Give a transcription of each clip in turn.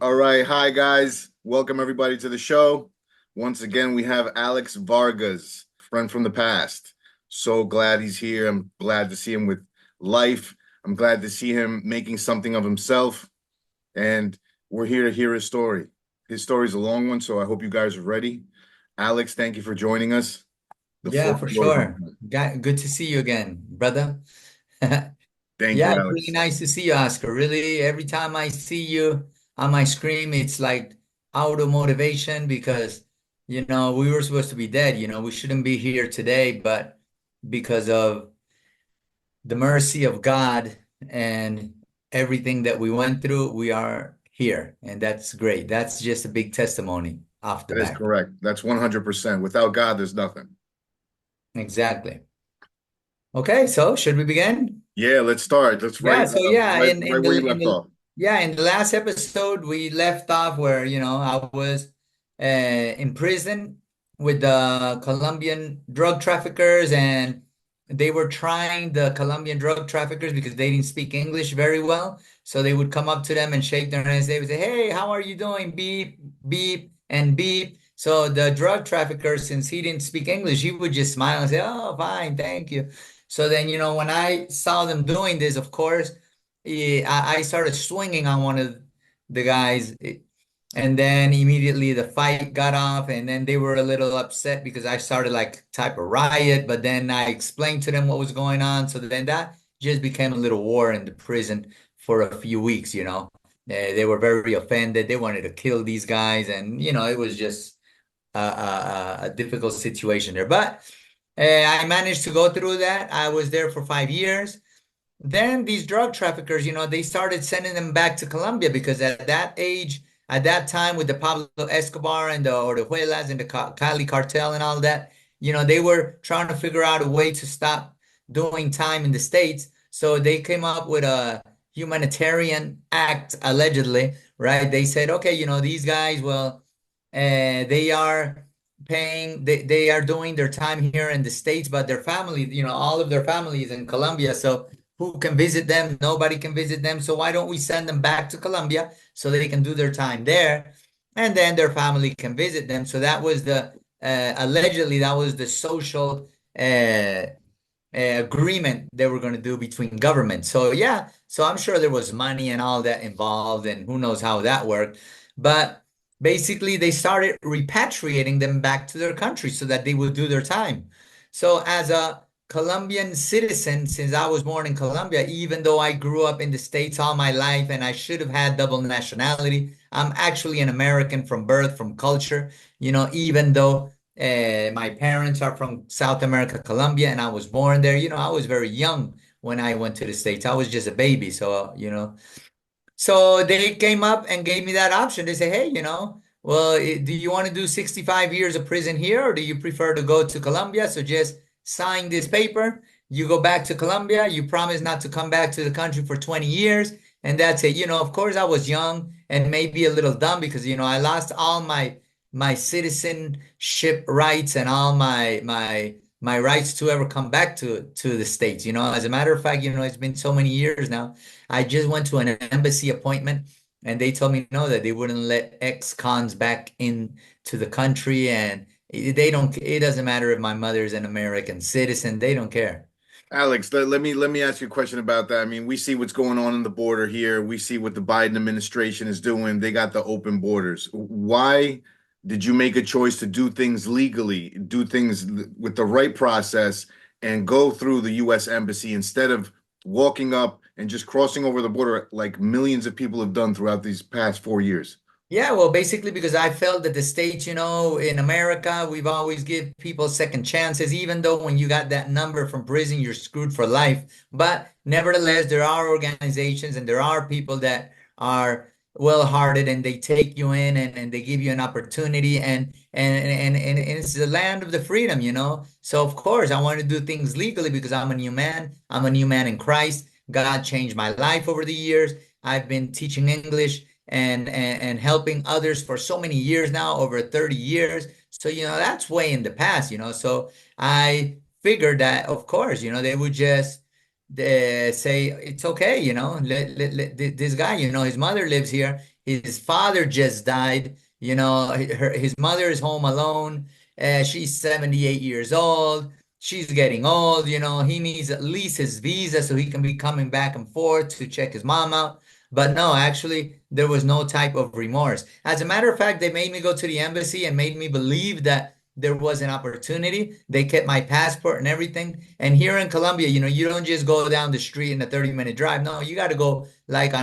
All right. Hi, guys. Welcome, everybody, to the show. Once again, we have Alex Vargas, friend from the past. So glad he's here. I'm glad to see him with life. I'm glad to see him making something of himself. And we're here to hear his story. His story's a long one, so I hope you guys are ready. Alex, thank you for joining us. The Yeah, floor for is sure. yours. Good to see you again, brother. Thank Yeah, you, it's really Alex. nice to see you, Oscar. Really, every time I see you on my screen, it's like auto motivation because, we were supposed to be dead. We shouldn't be here today, but because of the mercy of God and everything that we went through, we are here. And that's great. That's just a big testimony off the That is back. correct. That's 100%. Without God, there's nothing. Exactly. Okay, so should we begin? Yeah, let's start. Let's Yeah, so yeah, right where you left off. in the last episode we left off where I was in prison with the Colombian drug traffickers, and they were trying the Colombian drug traffickers because they didn't speak English very well. So they would come up to them and shake their hands. They would say, "Hey, how are you doing? Beep, beep, and beep." So the drug trafficker, since he didn't speak English, he would just smile and say, "Oh, fine, thank you." So then, when I saw them doing this, of course, I started swinging on one of the guys. And then immediately the fight got off, and then they were a little upset because I started like type of riot, but then I explained to them what was going on. So then that just became a little war in the prison for a few weeks. They were very offended. They wanted to kill these guys, and it was just a difficult situation there. But I managed to go through that. I was there for 5 years. Then these drug traffickers, they started sending them back to Colombia because at that age, at that time with the Pablo Escobar and the Orejuelas and the Cali cartel and all that, they were trying to figure out a way to stop doing time in the States. So they came up with a humanitarian act, allegedly, right? They said, okay, these guys, well, they are they are doing their time here in the States, but their family, all of their families in Colombia. So who can visit them? Nobody can visit them. So why don't we send them back to Colombia so they can do their time there, and then their family can visit them? So that was the allegedly that was the social agreement they were going to do between governments. So yeah, so I'm sure there was money and all that involved, and who knows how that worked. But basically, they started repatriating them back to their country so that they would do their time. So as a Colombian citizen, since I was born in Colombia, even though I grew up in the States all my life and I should have had double nationality, I'm actually an American from birth, from culture, even though my parents are from South America, Colombia, and I was born there. I was very young when I went to the States. I was just a baby. So they came up and gave me that option. They say, hey, well, do you want to do 65 years of prison here, or do you prefer to go to Colombia? So just sign this paper. You go back to Colombia. You promise not to come back to the country for 20 years. And that's it. Of course, I was young and maybe a little dumb because, I lost all my citizenship rights and all my rights to ever come back to the States. As a matter of fact, it's been so many years now. I just went to an embassy appointment and they told me no, that they wouldn't let ex-cons back into the country, and it doesn't matter if my mother's an American citizen, they don't care. Alex, let me ask you a question about that. I mean, we see what's going on in the border here. We see what the Biden administration is doing. They got the open borders. Why did you make a choice to do things legally, do things with the right process, and go through the U.S. Embassy instead of walking up and just crossing over the border like millions of people have done throughout these past 4 years? Yeah, well, basically because I felt that the States, in America, we've always give people second chances, even though when you got that number from prison, you're screwed for life. But nevertheless, there are organizations and there are people that are well-hearted and they take you in and they give you an opportunity, and it's the land of the freedom. So of course I want to do things legally because I'm a new man. I'm a new man in Christ. God changed my life over the years. I've been teaching English and helping others for so many years now, over 30 years. So, that's way in the past. So I figured that, of course, they would just say, it's okay, this guy, his mother lives here. His father just died. His mother is home alone. She's 78 years old. She's getting old. He needs at least his visa so he can be coming back and forth to check his mom out. But no, actually, there was no type of remorse. As a matter of fact, they made me go to the embassy and made me believe that there was an opportunity. They kept my passport and everything. And here in Colombia, you don't just go down the street in a 30-minute drive. No, you got to go like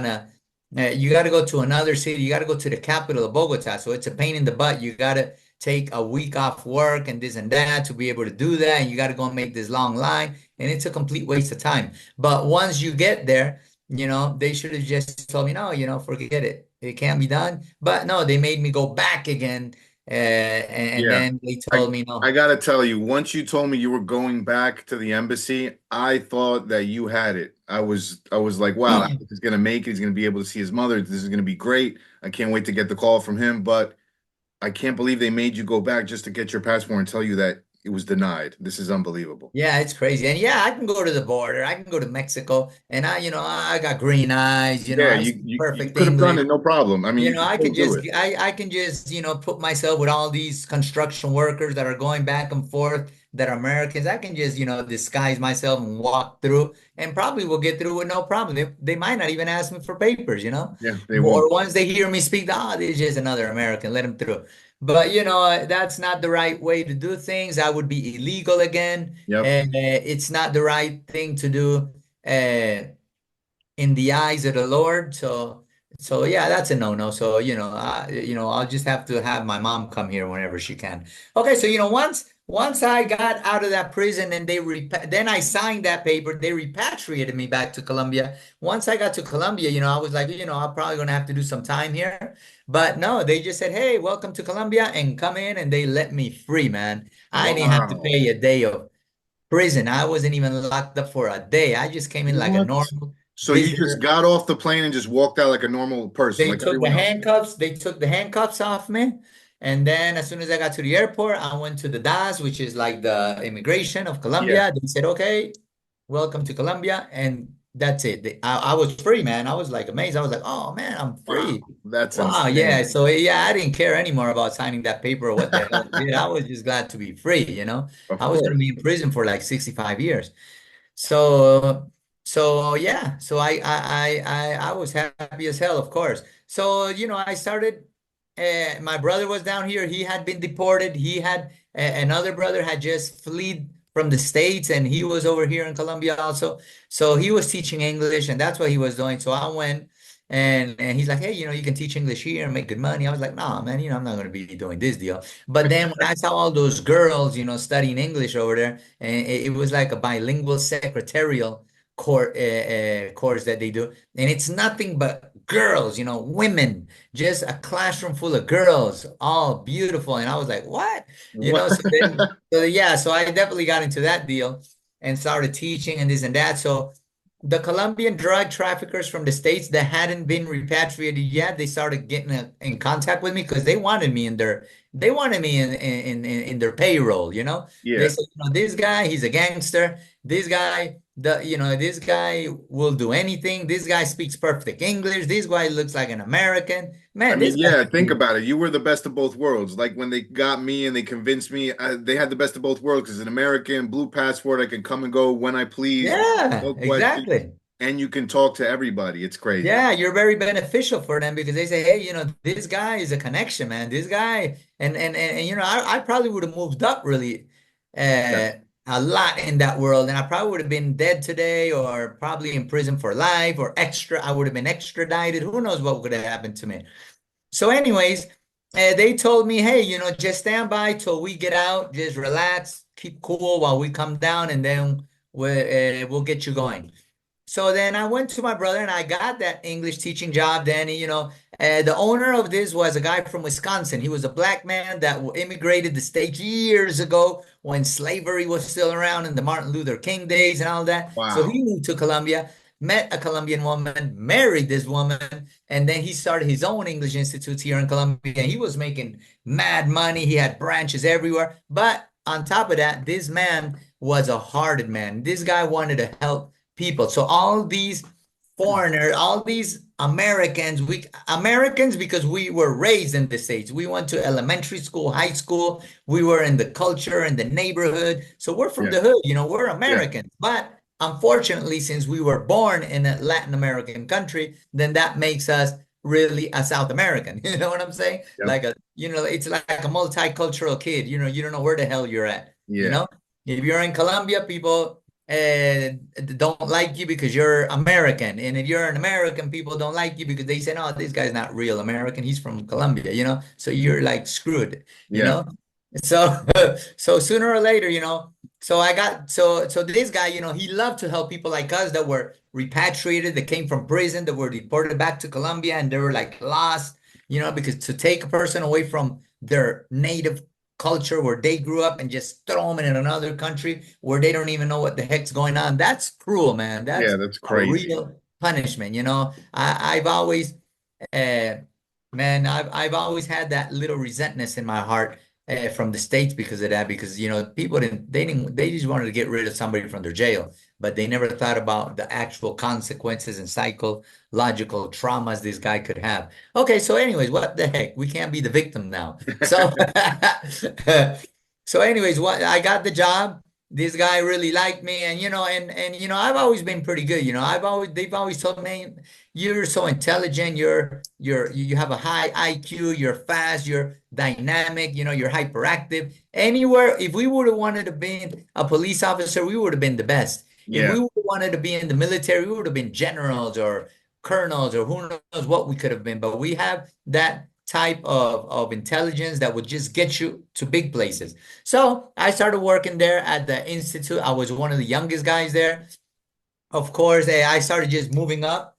you got to go to another city. You got to go to the capital of Bogota. So it's a pain in the butt. You got to take a week off work and this and that to be able to do that. And you got to go and make this long line. And it's a complete waste of time. But once you get there, they should have just told me, no, forget it. It can't be done. But no, they made me go back again. And Yeah. then they I told me, I no. gotta tell you, once you told me you were going back to the embassy, I thought that you had it. I was like, wow, Alex is gonna make it. He's gonna be able to see his mother. This is gonna be great. I can't wait to get the call from him. But I can't believe they made you go back just to get your passport and tell you that it was denied. This is unbelievable. Yeah, it's crazy. And yeah, I can go to the border. I can go to Mexico and I got green eyes, Yeah, I you speak you, you perfect could have done English. it, no problem. I mean, you could I still can do just it. I can just, put myself with all these construction workers that are going back and forth that are Americans. I can just, disguise myself and walk through and probably will get through with no problem. They might not even ask me for papers. Yeah, they Or won't. once they hear me speak, this is just another American, let them through. But that's not the right way to do things. I would be illegal again. Yep. It's not the right thing to do. In the eyes of the Lord. So yeah, that's a no-no. So, I'll just have to have my mom come here whenever she can. Okay, so once I got out of that prison and then I signed that paper, they repatriated me back to Colombia. Once I got to Colombia, I was like, I'm probably gonna have to do some time here. But no, they just said, "Hey, welcome to Colombia," and come in and they let me free, man. I didn't have to Wow. pay a day of prison. I wasn't even locked up for a day. I just came in like a What? normal So you just visitor. got off the plane and just walked out like a normal person, like everyone else? They took the handcuffs off me. And then as soon as I got to the airport, I went to the DAS, which is like the immigration of Yeah. Colombia. They said, "Okay, welcome to Colombia." And that's it. I was free, man. I was like amazed. I was like, "Oh man, I'm Wow. free." That's Wow. Yeah. insane. So yeah, I didn't care anymore about signing that paper or what the hell I did. I was just glad to be free. Of I was going to course. be in prison for like 65 years. So, so yeah, so I was happy as hell, of course. So, I started, my brother was down here. He had been deported. Another brother had just fled from the States and he was over here in Colombia also. So he was teaching English and that's what he was doing. So I went and he's like, "Hey, you can teach English here and make good money." I was like, "Nah, man, I'm not going to be doing this deal." But then when I saw all those girls, studying English over there, and it was like a bilingual secretarial course that they do, and it's nothing but girls, women, just a classroom full of girls, all beautiful. And I was like, "What?" What? So yeah, so I definitely got into that deal and started teaching and this and that. So the Colombian drug traffickers from the States that hadn't been repatriated yet, they started getting in contact with me because they wanted me in their payroll. They Yeah. said, this guy, he's a gangster. This guy will do anything. This guy speaks perfect English. This guy looks like an American. I Man, mean, this guy yeah, could think be. about it. You were the best of both worlds. Like when they got me and they convinced me, they had the best of both worlds because an American blue passport, I can come and go when I please, Yeah, no questions, exactly. and you can talk to everybody. It's crazy. Yeah, you're very beneficial for them because they say, "Hey, this guy is a connection, man. This guy," and I probably would have moved up really uh, Yes. a lot in that world, and I probably would have been dead today, or probably in prison for life, or I would have been extradited. Who knows what would have happened to me? So, anyways, they told me, "Hey, just stand by till we get out. Just relax, keep cool while we come down, and then we'll get you going." So then I went to my brother and I got that English teaching job. Then, the owner of this was a guy from Wisconsin. He was a black man that immigrated the state years ago when slavery was still around in the Martin Luther King days and all that. So Wow. he moved to Colombia, met a Colombian woman, married this woman, and then he started his own English institutes here in Colombia. He was making mad money. He had branches everywhere. But on top of that, this man was a hearted man. This guy wanted to help people. So all these foreigner, all these Americans, we Americans because we were raised in the States. We went to elementary school, high school, we were in the culture and the neighborhood. So we're from Yeah, the hood, we're yeah, Americans. But unfortunately, since we were born in a Latin American country, then that makes us really a South American. You know what I'm saying? yeah, Like it's like a multicultural kid. You don't know where the hell you're at. You yeah, know, if you're in Colombia, people don't like you because you're American. And if you're an American, people don't like you because they say, no, this guy's not real American. He's from Colombia. So you're like screwed, you yeah, know? So so sooner or later, so I got so this guy, he loved to help people like us that were repatriated, that came from prison, that were deported back to Colombia and they were like lost, because to take a person away from their native culture where they grew up and just throw them in another country where they don't even know what the heck's going on. That's cruel, man. yeah. That's That's a crazy. real punishment. I've always, uh, man, I've always had that little resentness in my heart from the States because of that. Because people they just wanted to get rid of somebody from their jail, but they never thought about the actual consequences and psychological traumas this guy could have. Okay, so anyways, what the heck? We can't be the victim now. So, so anyways, what I got the job. This guy really liked me, and I've always been pretty good. They've always told me, you're so intelligent, you have a high IQ, you're fast, you're dynamic, you're hyperactive. Anywhere, if we would have wanted to be a police officer, we would have been the best. If Yeah, we would have wanted to be in the military, we would have been generals or colonels or who knows what we could have been. But we have that type of intelligence that would just get you to big places. So I started working there at the institute. I was one of the youngest guys there. Of course, I started just moving up.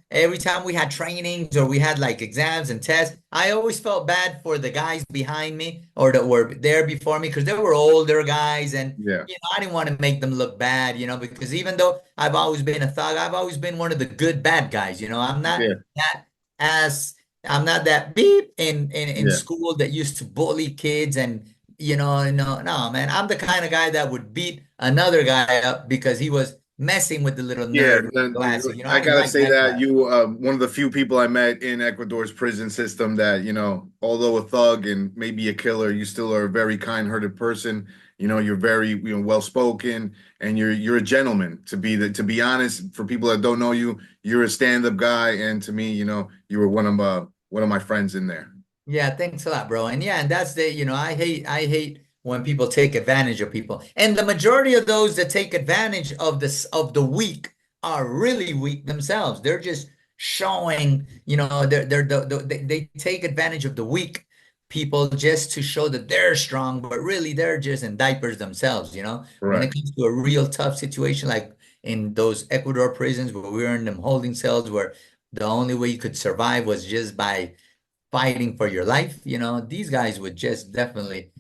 Every time we had trainings or we had like exams and tests, I always felt bad for the guys behind me or that were there before me because they were older guys, and yeah, I didn't want to make them look bad, because even though I've always been a thug, I've always been one of the good bad guys. yeah, That as I'm not that beep in yeah. school that used to bully kids and no, man, I'm the kind of guy that would beat another guy up because he was messing with the little Yeah, nerd with glasses. I I didn't gotta like say that that crap. you one of the few people I met in Ecuador's prison system that, although a thug and maybe a killer, you still are a very kind-hearted person. You're very, well spoken and you're a gentleman. To be honest, for people that don't know you, you're a stand-up guy, and to me, you were one of my friends in there. Yeah, thanks a lot, bro. And yeah, and that's I hate when people take advantage of people. And the majority of those that take advantage of the weak are really weak themselves. They're just showing, they take advantage of the weak people just to show that they're strong, but really they're just in diapers themselves. When it Correct. comes to a real tough situation like in those Ecuador prisons where we were in them holding cells where the only way you could survive was just by fighting for your life, these guys would just definitely,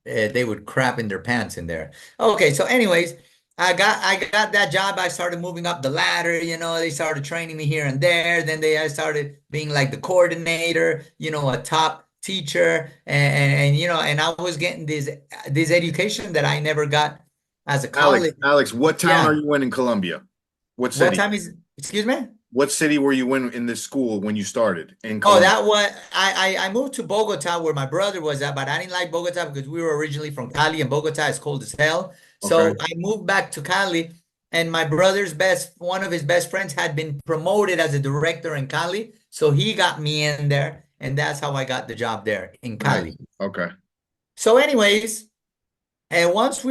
they would crap in their pants in there. Okay, so anyways, I got that job. I started moving up the ladder. They started training me here and there. Then I started being like the coordinator, a top teacher, and I was getting this education that I never got as a college. Alex, what town are Yeah. you in Colombia? What What city? time is, excuse me? What city were you in this school when you started in Oh, Colombia? that one. I moved to Bogota where my brother was at, but I didn't like Bogota because we were originally from Cali and Bogota is cold as hell. Okay. So I moved back to Cali, and my one of his best friends had been promoted as a director in Cali. So he got me in there, and that's how I got the job there in Nice. Cali. Okay. So, anyways, and once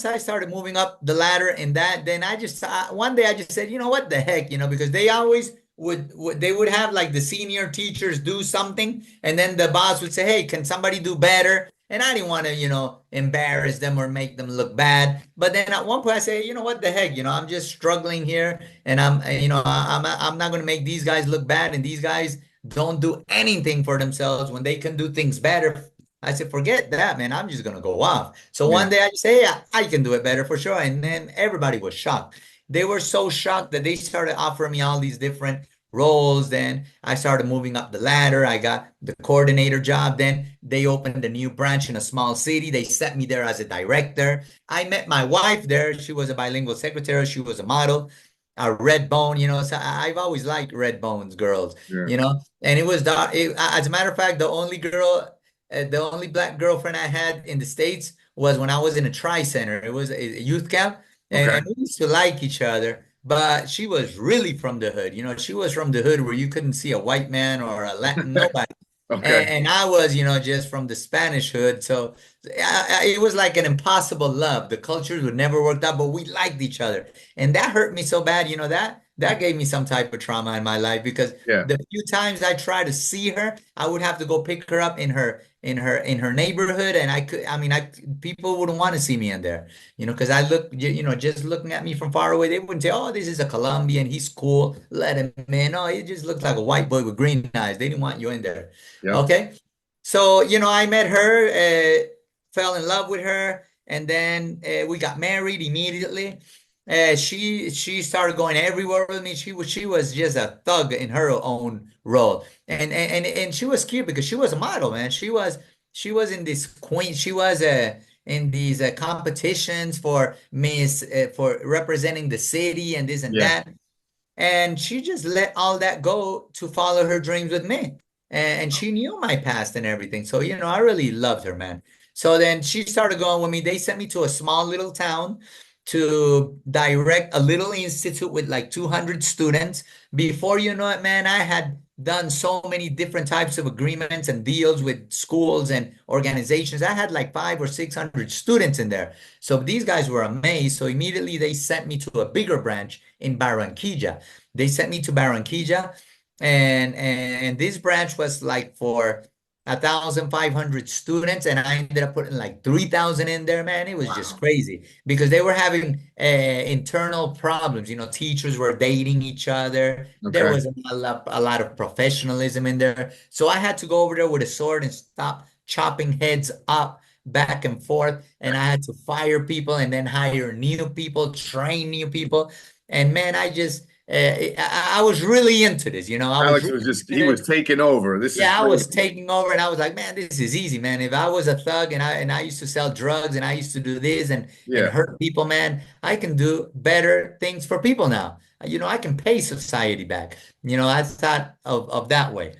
I started moving up the ladder in that, then one day I just said, you know what the heck, because they always they would have like the senior teachers do something, and then the boss would say, hey, can somebody do better? And I didn't want to, embarrass them or make them look bad. But then at one point I say, you know what the heck, I'm just struggling here, and I'm not going to make these guys look bad, and these guys don't do anything for themselves when they can do things better. I said, forget that, man. I'm just gonna go off. So Yeah. one day I just say, yeah, I can do it better for sure. And then everybody was shocked. They were so shocked that they started offering me all these different roles. Then I started moving up the ladder. I got the coordinator job. Then they opened a new branch in a small city. They set me there as a director. I met my wife there. She was a bilingual secretary. She was a model. a red bone, so I've always liked red bones girls, Yeah. and it was dark. As a matter of fact, the only black girlfriend I had in the States was when I was in a tri-center. It was a youth camp, Okay. and we used to like each other. But she was really from the hood. She was from the hood where you couldn't see a white man or a Latin, nobody. Okay. And I was, just from the Spanish hood. So it was like an impossible love. The cultures would never work out, but we liked each other. And that hurt me so bad, that gave me some type of trauma in my life because Yeah. the few times I tried to see her, I would have to go pick her up in her neighborhood. And people wouldn't want to see me in there, because I look, just looking at me from far away, they wouldn't say, oh, this is a Colombian. He's cool. Let him in. Oh, he just looks like a white boy with green eyes. They didn't want you in there. Yep. Okay. So, I met her, fell in love with her, and then we got married immediately. She started going everywhere with me. She was just a thug in her own role. And she was cute because she was a model, man. She was in this queen. She was in these competitions for Miss for representing the city and this and Yeah. that. And she just let all that go to follow her dreams with me. And she knew my past and everything. So, I really loved her, man. So then she started going with me. They sent me to a small little town to direct a little institute with like 200 students. Before you know it, man, I had done so many different types of agreements and deals with schools and organizations. I had like 500 or 600 students in there. So these guys were amazed. So immediately they sent me to a bigger branch in Barranquilla. They sent me to Barranquilla, and this branch was like for 1,500 students, and I ended up putting like 3,000 in there, man. It was just Wow. crazy because they were having internal problems. Teachers were dating each other. There Okay. was a lot of professionalism in there. So I had to go over there with a sword and stop chopping heads up back and forth. And I had to fire people and then hire new people, train new people. And man, I was really into this. I was Alex really was just, he into was it. taking over. This is Yeah, I was crazy. taking over and I was like, man, this is easy, man. If I was a thug and I used to sell drugs and I used to do this and Yeah. hurt people, man, I can do better things for people now. I can pay society back. I thought of that way.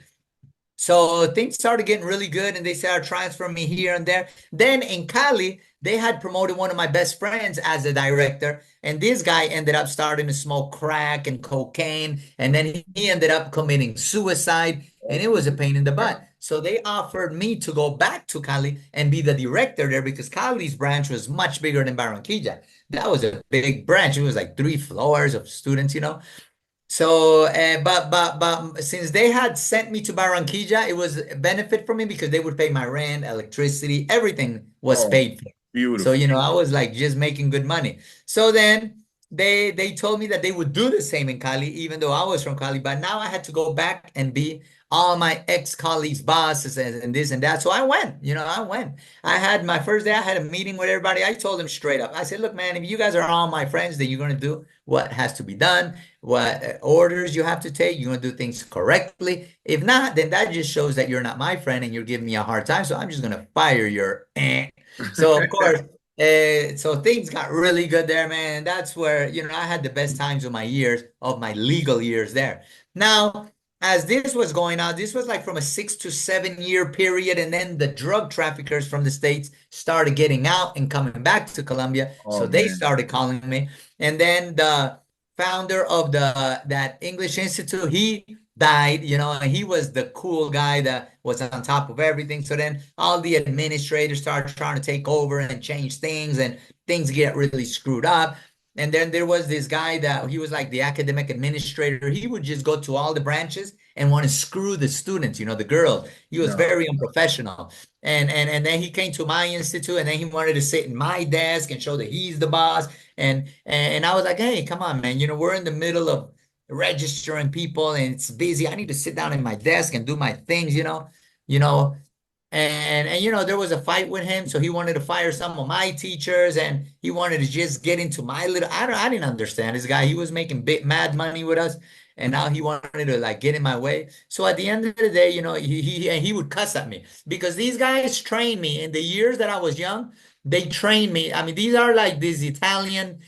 So things started getting really good and they started transferring me here and there. Then in Cali, they had promoted one of my best friends as a director. And this guy ended up starting to smoke crack and cocaine. And then he ended up committing suicide. And it was a pain in the butt. So they offered me to go back to Cali and be the director there because Cali's branch was much bigger than Barranquilla. That was a big branch. It was like 3 floors of students. So, but since they had sent me to Barranquilla, it was a benefit for me because they would pay my rent, electricity, everything was Oh, paid for. So, beautiful. I was like just making good money. So then they told me that they would do the same in Cali, even though I was from Cali. But now I had to go back and be all my ex-colleagues' bosses and this and that. So I went, I went. I had my first day, I had a meeting with everybody. I told them straight up. I said, look, man, if you guys are all my friends, then you're going to do what has to be done, what orders you have to take. You're going to do things correctly. If not, then that just shows that you're not my friend and you're giving me a hard time. So I'm just going to fire your. So of course, so things got really good there, man. And that's where, I had the best times of my legal years there. Now, as this was going on, this was like from a 6 to 7 year period. And then the drug traffickers from the States started getting out and coming back to Colombia. Oh So they man. started calling me. And then the founder of that English Institute, he died, and he was the cool guy that was on top of everything. So then all the administrators started trying to take over and change things, and things get really screwed up. And then there was this guy that he was like the academic administrator. He would just go to all the branches and want to screw the students, the girls. He was No. very unprofessional. And then he came to my institute and then he wanted to sit in my desk and show that he's the boss. And I was like, hey, come on, man. We're in the middle of registering people and it's busy. I need to sit down at my desk and do my things. You know, and there was a fight with him, so he wanted to fire some of my teachers, and he wanted to just get into my little. I didn't understand this guy. He was making big mad money with us, and now he wanted to like get in my way. So at the end of the day, he would cuss at me because these guys trained me in the years that I was young. They trained me. I mean, these are like these Italian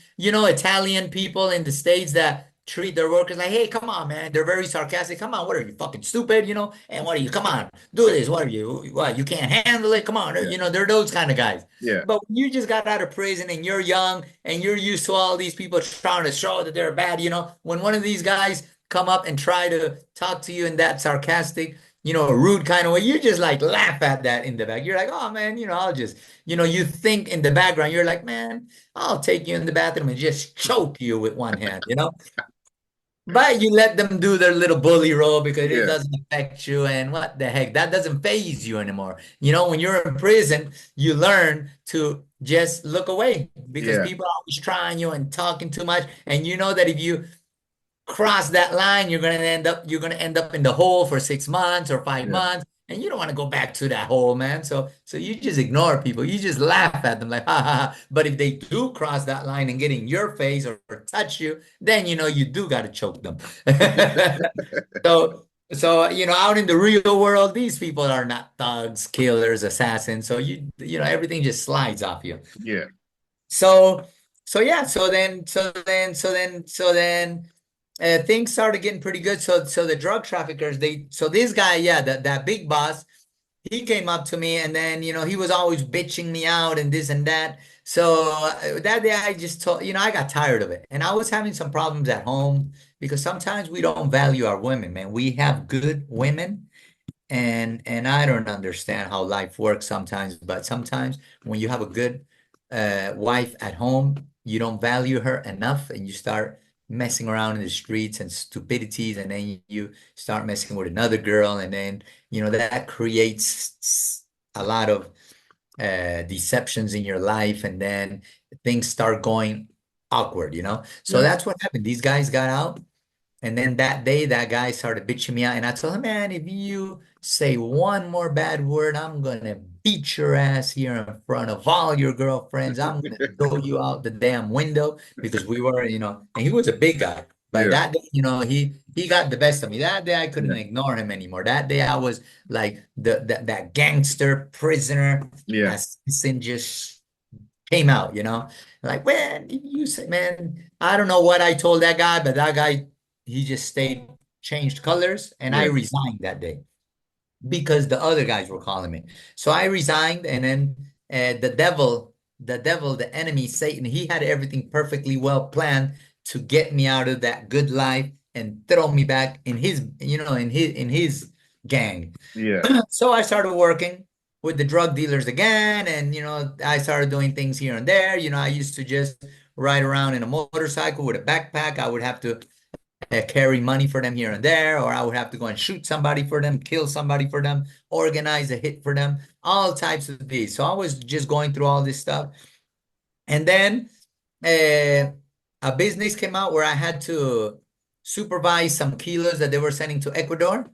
people in the States that treat their workers like, hey, come on, man. They're very sarcastic. Come on, what are you, fucking stupid, you know? And what are you, come on, do this. What are you, what, you can't handle it? Come on. Yeah. You know, they're those kind of guys. Yeah. But when you just got out of prison and you're young and you're used to all these people trying to show that they're bad, you know, when one of these guys come up and try to talk to you in that sarcastic, you know, rude kind of way, you just like laugh at that in the back. You're like, oh man, you know, I'll just, you know, you think in the background, you're like, man, I'll take you in the bathroom and just choke you with one hand, you know? But you let them do their little bully role because it Yeah. doesn't affect you. And what the heck, that doesn't phase you anymore. You know, when you're in prison, you learn to just look away because Yeah. people are always trying you and talking too much. And you know that if you cross that line, you're gonna end up in the hole for 6 months or five Yeah. months, and you don't want to go back to that hole, man. So you just ignore people. You just laugh at them like, ha ha ha. But if they do cross that line and get in your face or touch you, then you know you do got to choke them. So you know, out in the real world, these people are not thugs, killers, assassins. So you know everything just slides off you. Yeah. So so yeah, so then things started getting pretty good. So the drug traffickers, so this guy, yeah, that big boss, he came up to me and then, you know, he was always bitching me out and this and that. So that day I just told, you know, I got tired of it. And I was having some problems at home because sometimes we don't value our women, man. We have good women and I don't understand how life works sometimes, but sometimes when you have a good wife at home, you don't value her enough and you start messing around in the streets and stupidities, and then you start messing with another girl, and then you know that creates a lot of deceptions in your life, and then things start going awkward, you know? So Yeah. that's what happened. These guys got out. And then that day, that guy started bitching me out. And I told him, man, if you say one more bad word, I'm gonna beat your ass here in front of all your girlfriends. I'm gonna throw you out the damn window because we were, you know, and he was a big guy. But Yeah. that day, you know, he got the best of me. That day I couldn't Yeah. ignore him anymore. That day I was like that gangster prisoner Yeah. assassin just came out, you know. Like, man, you say, man, I don't know what I told that guy, but that guy, he just stayed, changed colors, and I Yeah. resigned that day because the other guys were calling me. So I resigned, and then the enemy, Satan, he had everything perfectly well planned to get me out of that good life and throw me back in his, you know, in his gang. Yeah. So I started working with the drug dealers again, and you know, I started doing things here and there. You know, I used to just ride around in a motorcycle with a backpack. I would have to carry money for them here and there, or I would have to go and shoot somebody for them, kill somebody for them, organize a hit for them, all types of these. So I was just going through all this stuff. And then uh, a business came out where I had to supervise some kilos that they were sending to Ecuador.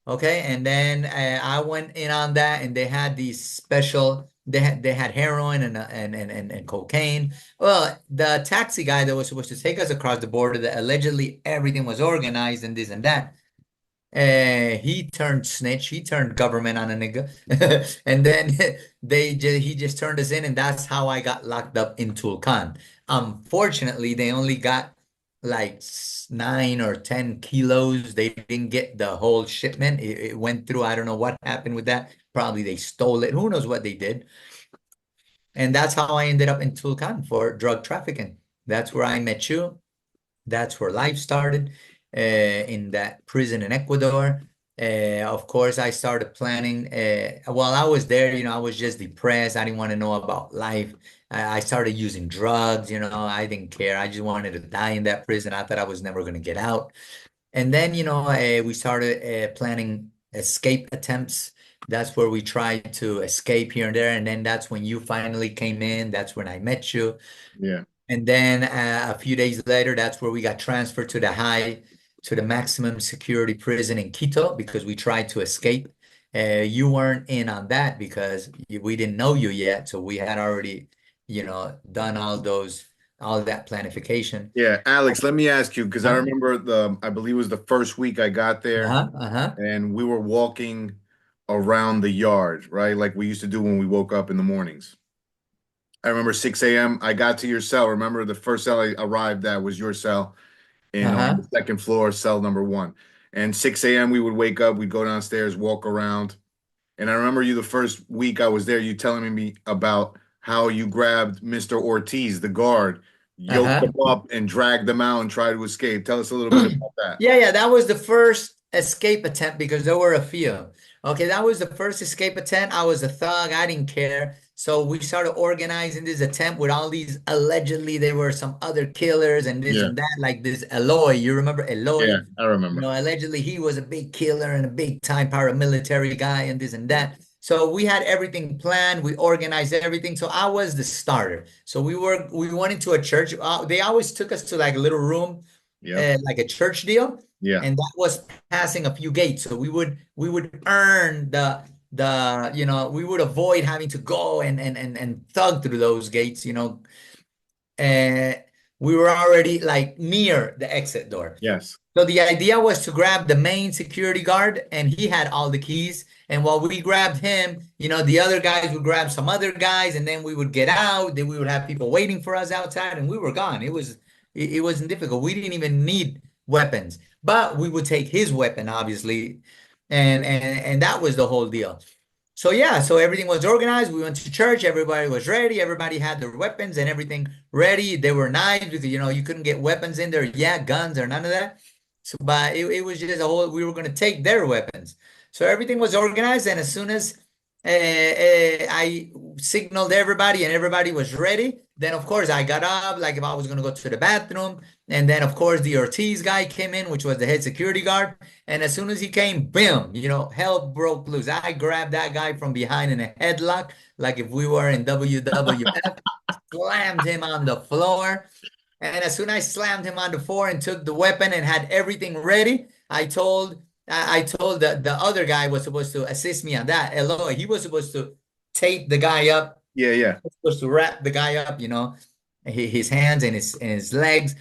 Okay, and then I went in on that, and they had these special. They had heroin and cocaine. Well, the taxi guy that was supposed to take us across the border, that allegedly everything was organized and this and that. He turned snitch. He turned government on a nigga, and then he just turned us in, and that's how I got locked up in Tulcan. Unfortunately, they only got like 9 or 10 kilos. They didn't get the whole shipment. It went through. I don't know what happened with that. Probably they stole it. Who knows what they did? And that's how I ended up in Tulcan for drug trafficking. That's where I met you. That's where life started in that prison in Ecuador. Of course, I started planning. While I was there, you know, I was just depressed. I didn't want to know about life. I started using drugs. You know, I didn't care. I just wanted to die in that prison. I thought I was never going to get out. And then, you know, we started planning escape attempts. That's where we tried to escape here and there. And then that's when you finally came in. That's when I met you. Yeah. And then a few days later, that's where we got transferred to the maximum security prison in Quito because we tried to escape. You weren't in on that because we didn't know you yet. So we had already, you know, done all that planification. Yeah. Alex, let me ask you, because I Uh-huh, remember I believe it was the first week I got there uh-huh, uh-huh. and we were walking around the yard, right? Like we used to do when we woke up in the mornings. I remember 6 a.m. I got to your cell. Remember the first cell I arrived at was your cell. in on the Uh-huh. second floor, cell number one. And 6 a.m. we would wake up, we'd go downstairs, walk around. And I remember you the first week I was there, you telling me about how you grabbed Mr. Ortiz, the guard, yoked Uh-huh. them up and dragged them out and tried to escape. Tell us a little bit about that. Yeah, yeah, that was the first escape attempt because there were a few. Okay, that was the first escape attempt. I was a thug. I didn't care. So we started organizing this attempt with all these allegedly there were some other killers and this Yeah, and that, like this Eloy. You remember yeah, Eloy? I You remember. know, allegedly he was a big killer and a big time paramilitary guy and this and Yeah, that. So we had everything planned. We organized everything. So I was the starter. So we went into a church. They always took us to like a little room, yeah, like a church deal, yeah, and that was passing a few gates. So we would earn we would avoid having to go and thug through those gates. Uh, we were already like near the exit door. yes, So the idea was to grab the main security guard, and he had all the keys. And while we grabbed him, the other guys would grab some other guys, and then we would get out. Then we would have people waiting for us outside, and we were gone. It wasn't difficult. We didn't even need weapons, but we would take his weapon, obviously, and that was the whole deal. So yeah, so everything was organized. We went to church. Everybody was ready. Everybody had their weapons and everything ready. They were knives because you couldn't get weapons in there. Yeah, guns or none of that. So, but it was just a whole. We were going to take their weapons. So everything was organized, and as soon as I signaled everybody and everybody was ready, then of course I got up like if I was going to go to the bathroom, and then of course the Ortiz guy came in, which was the head security guard. And as soon as he came, bam, hell broke loose. I grabbed that guy from behind in a headlock, like if we were in WWF, slammed him on the floor. And as soon as I slammed him on the floor and took the weapon and had everything ready, I told the other guy was supposed to assist me on that. Eloy, he was supposed to tape the guy up, yeah, yeah. supposed to wrap the guy up, his hands and his legs.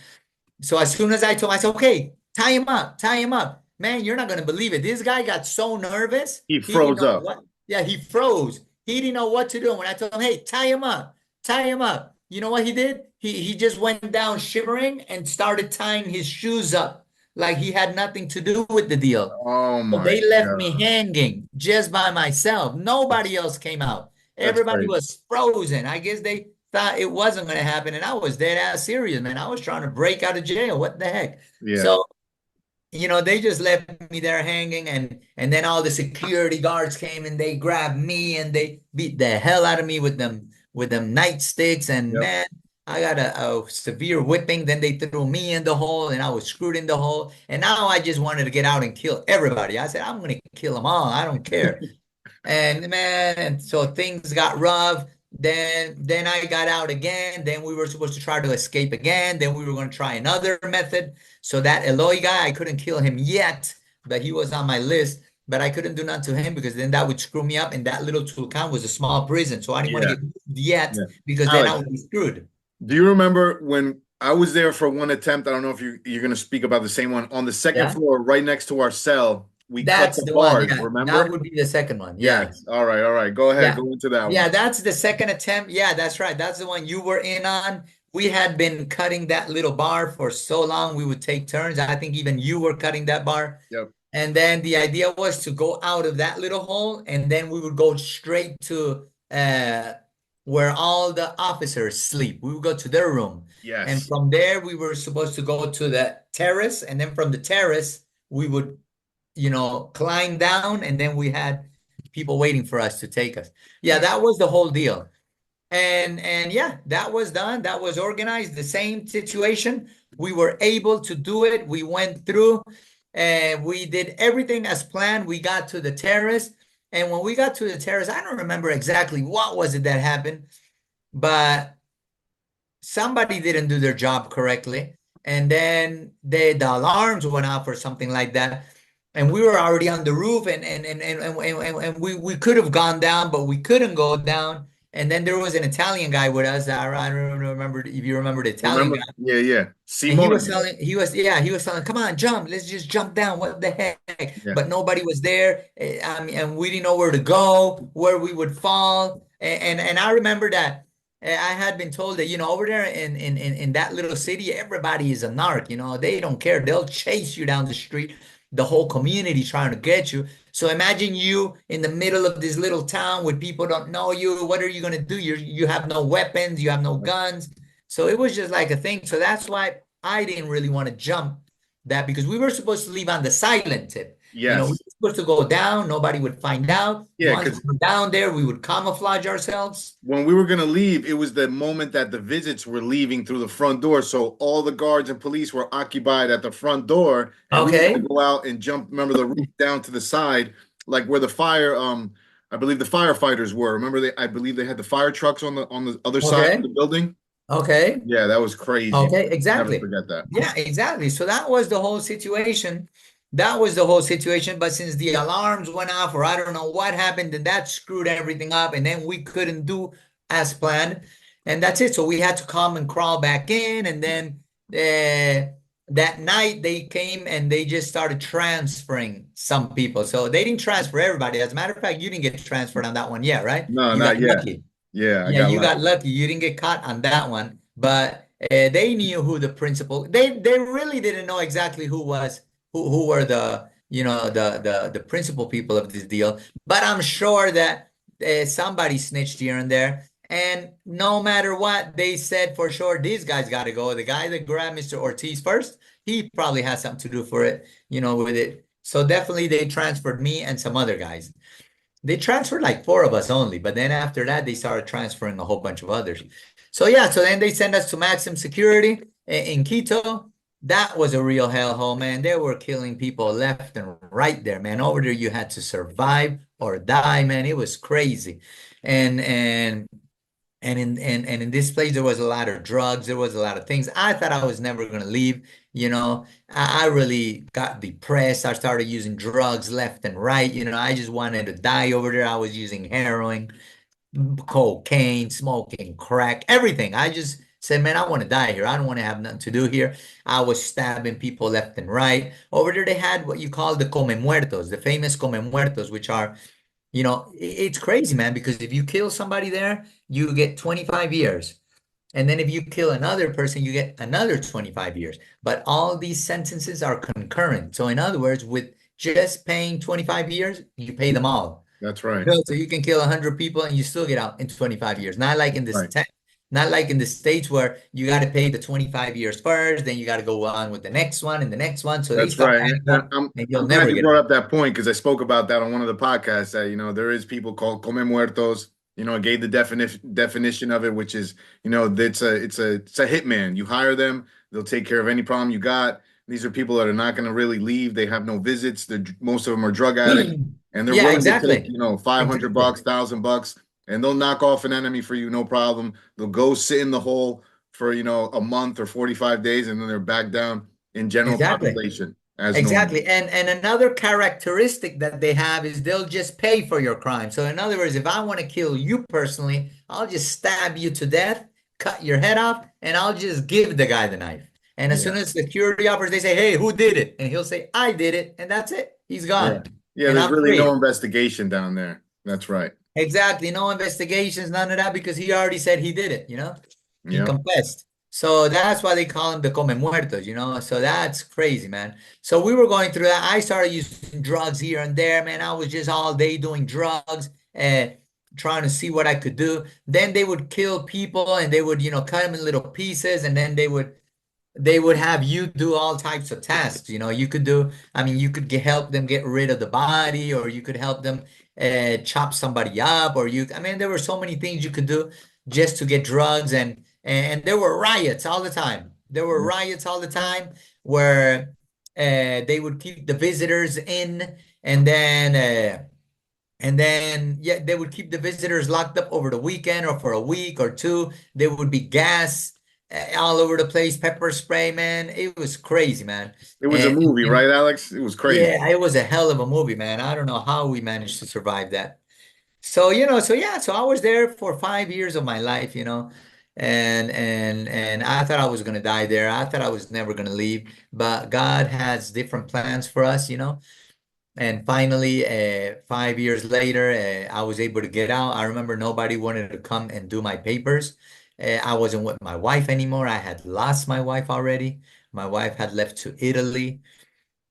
So as soon as I told him, I said, okay, tie him up, tie him up. Man, you're not gonna believe it. This guy got so nervous, He he didn't froze know up. what. Yeah, he froze. He didn't know what to do. And when I told him, hey, tie him up, tie him up. You know what he did? He just went down shivering and started tying his shoes up like he had nothing to do with the deal. Oh So my they left me God. hanging just by myself. That's Nobody else came out. that's Everybody crazy. was frozen. I guess they thought it wasn't going to happen. And I was dead ass serious, man. I was trying to break out of jail. What the heck? Yeah, So, they just left me there hanging, and then all the security guards came and they grabbed me and they beat the hell out of me with them nightsticks. And yep. man, I got a severe whipping. Then they threw me in the hole and I was screwed in the hole. And now I just wanted to get out and kill everybody. I said, I'm gonna kill them all. I don't care. And man, and so things got rough. Then I got out again. Then we were supposed to try to escape again. Then we were going to try another method. So that Eloy guy, I couldn't kill him yet, but he was on my list. But I couldn't do nothing to him because then that would screw me up. And that little Tulcan was a small prison, so I didn't want to Yeah, get moved yet yeah. because then I Alex, would be screwed. do you remember when I was there for one attempt? I don't know if you're going to speak about the same one. On the second Yeah, floor, right next to our cell, we cut that's the the one. bars, Yeah, that remember? would be the second one. Yeah. Yes. All right, all right. Go ahead. Yeah. Go into that Yeah, one. that's the second attempt. Yeah, that's right. That's the one you were in on. We had been cutting that little bar for so long, we would take turns. I think even you were cutting that bar. Yep. And then the idea was to go out of that little hole, and then we would go straight to where all the officers sleep. We would go to their room. And Yes. from there, we were supposed to go to the terrace. And then from the terrace, we would climb down, and then we had people waiting for us to take us. Yeah, that was the whole deal. And yeah, that was done. That was organized. The same situation. We were able to do it. We went through and we did everything as planned. We got to the terrace. And when we got to the terrace, I don't remember exactly what was it that happened, but somebody didn't do their job correctly. And then the alarms went off or something like that. And we were already on the roof, and we could have gone down, but we couldn't go down. And then there was an Italian guy with us. I don't remember if you remember the Italian Remember? guy. Yeah, yeah. And Simone. he was telling, come on, jump, let's just jump down. What the heck? Yeah. But nobody was there. I mean, and we didn't know where to go, where we would fall. And I remember that. I had been told that, over there in that little city, everybody is a narc, they don't care. They'll chase you down the street, the whole community trying to get you. So imagine you in the middle of this little town with people don't know you. What are you going to do? You have no weapons, you have no guns. So it was just like a thing. So that's why I didn't really want to jump that, because we were supposed to leave on the silent tip. We were Yes. supposed to go down, nobody would find out. Yeah, Once because we were down there, we would camouflage ourselves. when we were gonna leave, it was the moment that the visits were leaving through the front door. So all the guards and police were occupied at the front door, and we had to Okay. go out and jump, remember the roof down to the side, like where the fire, I believe the firefighters were. Remember I believe they had the fire trucks on the other side of Okay. the building. Okay. Yeah, that was crazy. Okay. Never Exactly. forget that. Yeah, exactly. So that was the whole situation. That was the whole situation. But since the alarms went off, or I don't know what happened, then that screwed everything up. And then we couldn't do as planned. And that's it. So we had to come and crawl back in. And then that night they came and they just started transferring some people. So they didn't transfer everybody. As a matter of fact, you didn't get transferred on that one yet, right? No, You got not yet. lucky. Yeah, I Yeah, got you got lucky. lucky. You didn't get caught on that one, but they knew who the principal. They really didn't know exactly who were the the principal people of this deal. But I'm sure that somebody snitched here and there. And no matter what, they said for sure these guys got to go. The guy that grabbed Mr. Ortiz first, he probably has something to do for it, with it. So definitely they transferred me and some other guys. They transferred like four of us only, but then after that, they started transferring a whole bunch of others. So yeah, so then they sent us to maximum security in Quito. That was a real hellhole, man. They were killing people left and right there, man. Over there, you had to survive or die, man. It was crazy. And and and in this place there was a lot of drugs, there was a lot of things. I thought I was never going to leave. I really got depressed. I started using drugs left and right. I just wanted to die over there. I was using heroin, cocaine, smoking crack, everything. I just said, man, I want to die here. I don't want to have nothing to do here. I was stabbing people left and right. Over there they had what you call the come muertos, the famous come muertos, which are, it's crazy, man, because if you kill somebody there, you get 25 years. And then if you kill another person, you get another 25 years. But all these sentences are concurrent. So in other words, with just paying 25 years, you pay them all. That's right. So you can kill 100 people and you still get out in 25 years. Right. Not like in the States where you got to pay the 25 years first, then you got to go on with the next one and the next one. So they That's start right. And, adding and up I'm and you'll I'm glad never you get brought out. up that point because I spoke about that on one of the podcasts that, there is people called come muertos. I gave the definition of it, which is, it's a hitman. You hire them, they'll take care of any problem you got. These are people that are not going to really leave. They have no visits. Most of them are drug addicts, and they're Yeah, willing to take, exactly. 500 Exactly. bucks, 1,000 bucks, and they'll knock off an enemy for you, no problem. They'll go sit in the hole for, a month or 45 days, and then they're back down in general Exactly. population as normal. Exactly. And another characteristic that they have is they'll just pay for your crime. So in other words, if I want to kill you personally, I'll just stab you to death, cut your head off, and I'll just give the guy the knife. And as soon Yeah. as security offers, they say, "Hey, who did it?" And he'll say, "I did it." And that's it. He's Yeah. gone. Yeah, And there's I'm really no free. investigation down there. That's right. Exactly. No investigations, none of that, because he already said he did it. He Yeah. confessed. So that's why they call him the Come Muertos. So that's crazy, man. So we were going through that. I started using drugs here and there, man. I was just all day doing drugs and trying to see what I could do. Then they would kill people and they would, cut them in little pieces, and then they would have you do all types of tasks. You could do, I mean, you could help them get rid of the body, or you could help them chop somebody up, I mean, there were so many things you could do just to get drugs. And there were riots all the time. There were riots all the time where they would keep the visitors in, and then yeah, they would keep the visitors locked up over the weekend or for a week or two. There would be gas all over the place, pepper spray, man. It was crazy, man. It was a And, movie, and right, Alex? It was crazy. yeah, it was a hell of a movie, man. I don't know how we managed to survive that. So yeah, so I was there for 5 years of my life. And I thought I was gonna die there. I thought I was never gonna leave, but God has different plans for us. And finally, 5 years later, I was able to get out. I remember nobody wanted to come and do my papers. I wasn't with my wife anymore. I had lost my wife already. My wife had left to Italy